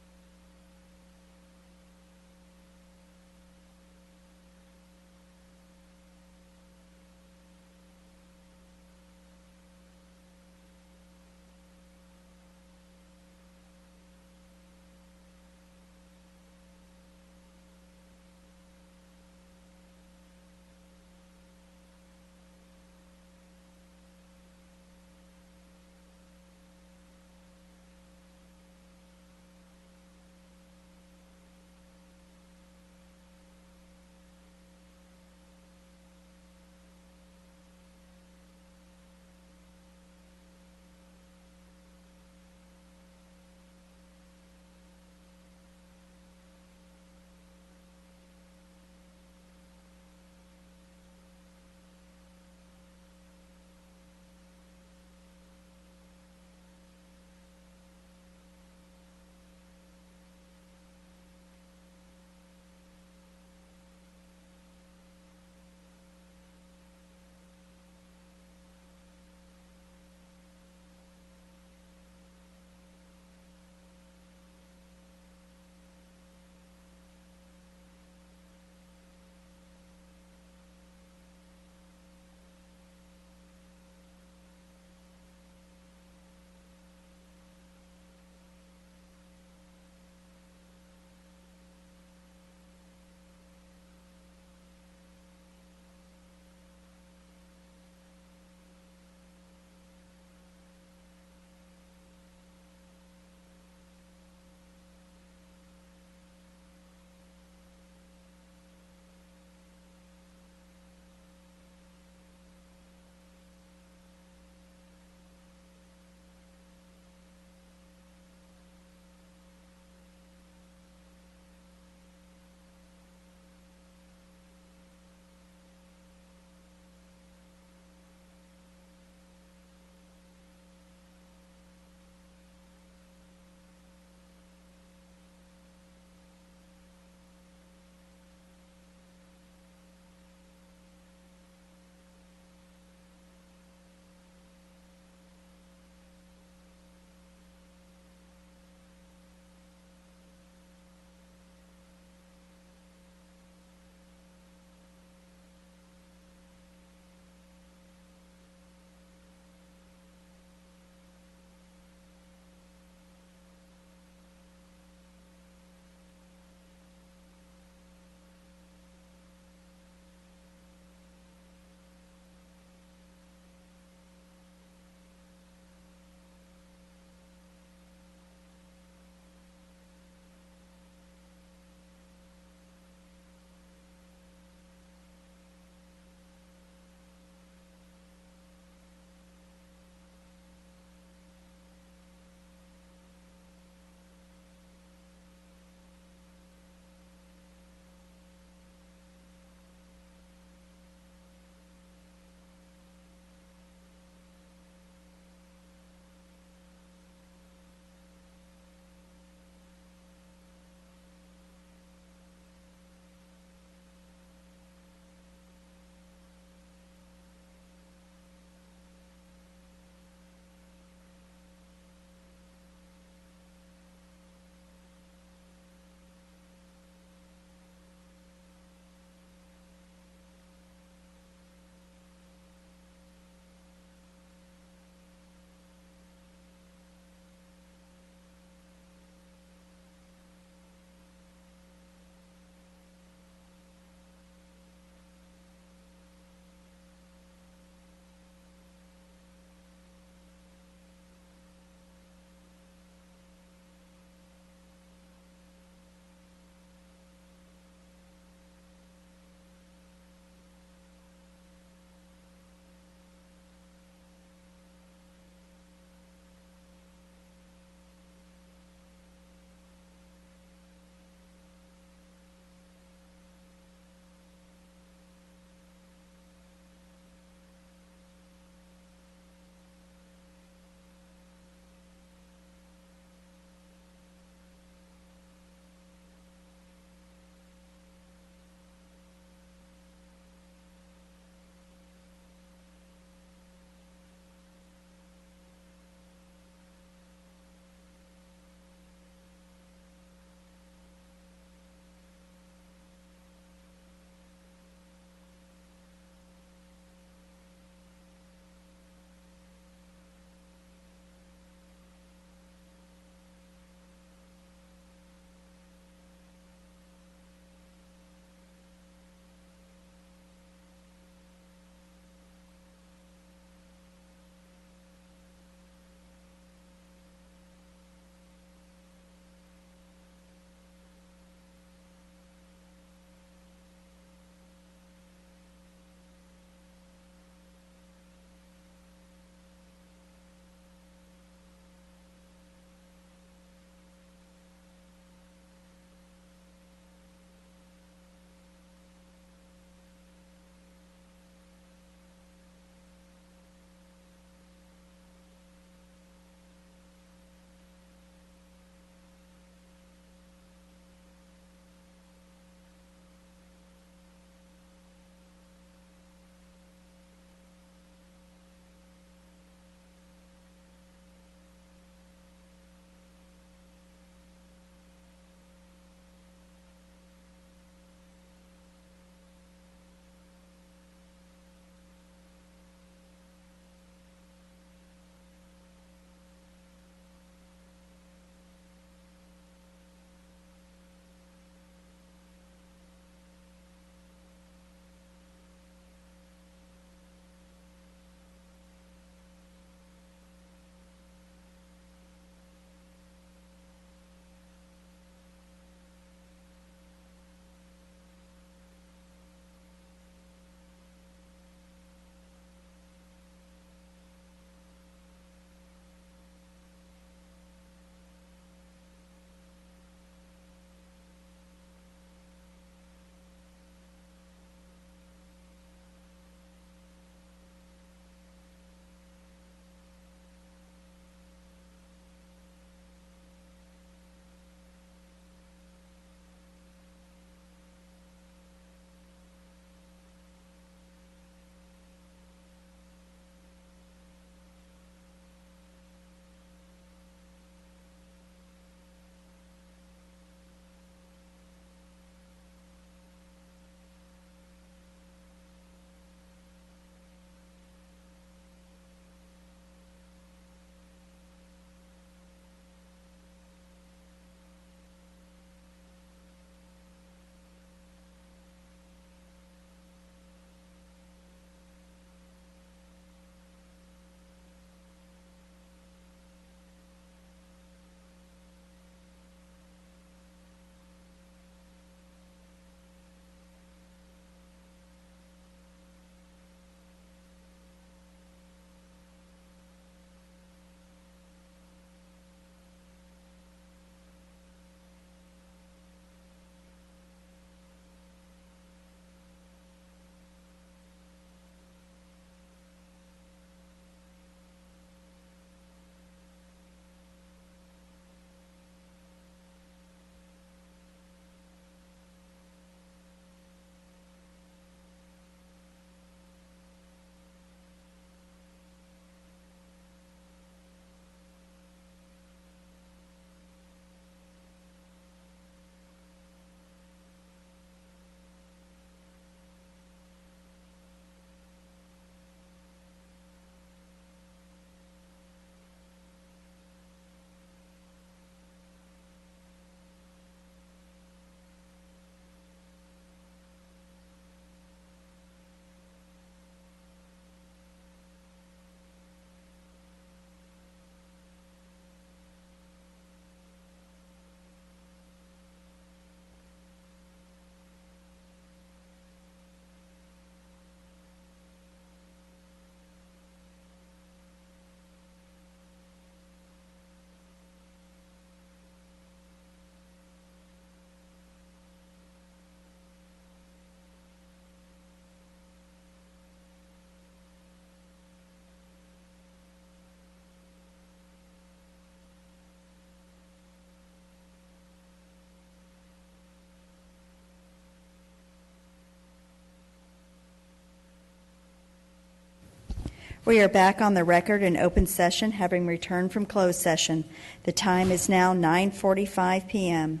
We are back on the record in open session, having returned from closed session. The time is now 9:45 p.m.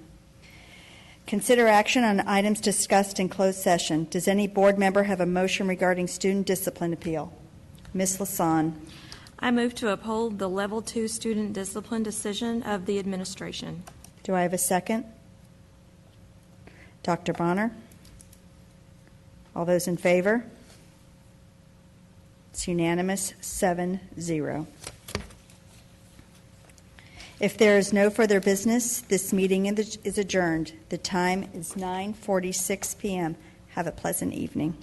Consider action on items discussed in closed session. Does any board member have a motion regarding student discipline appeal? Ms. Lasan. I move to uphold the Level 2 student discipline decision of the administration. Do I have a second? Dr. Bonner? All those in favor? It's unanimous, 7-0. If there is no further business, this meeting is adjourned. The time is 9:46 p.m. Have a pleasant evening.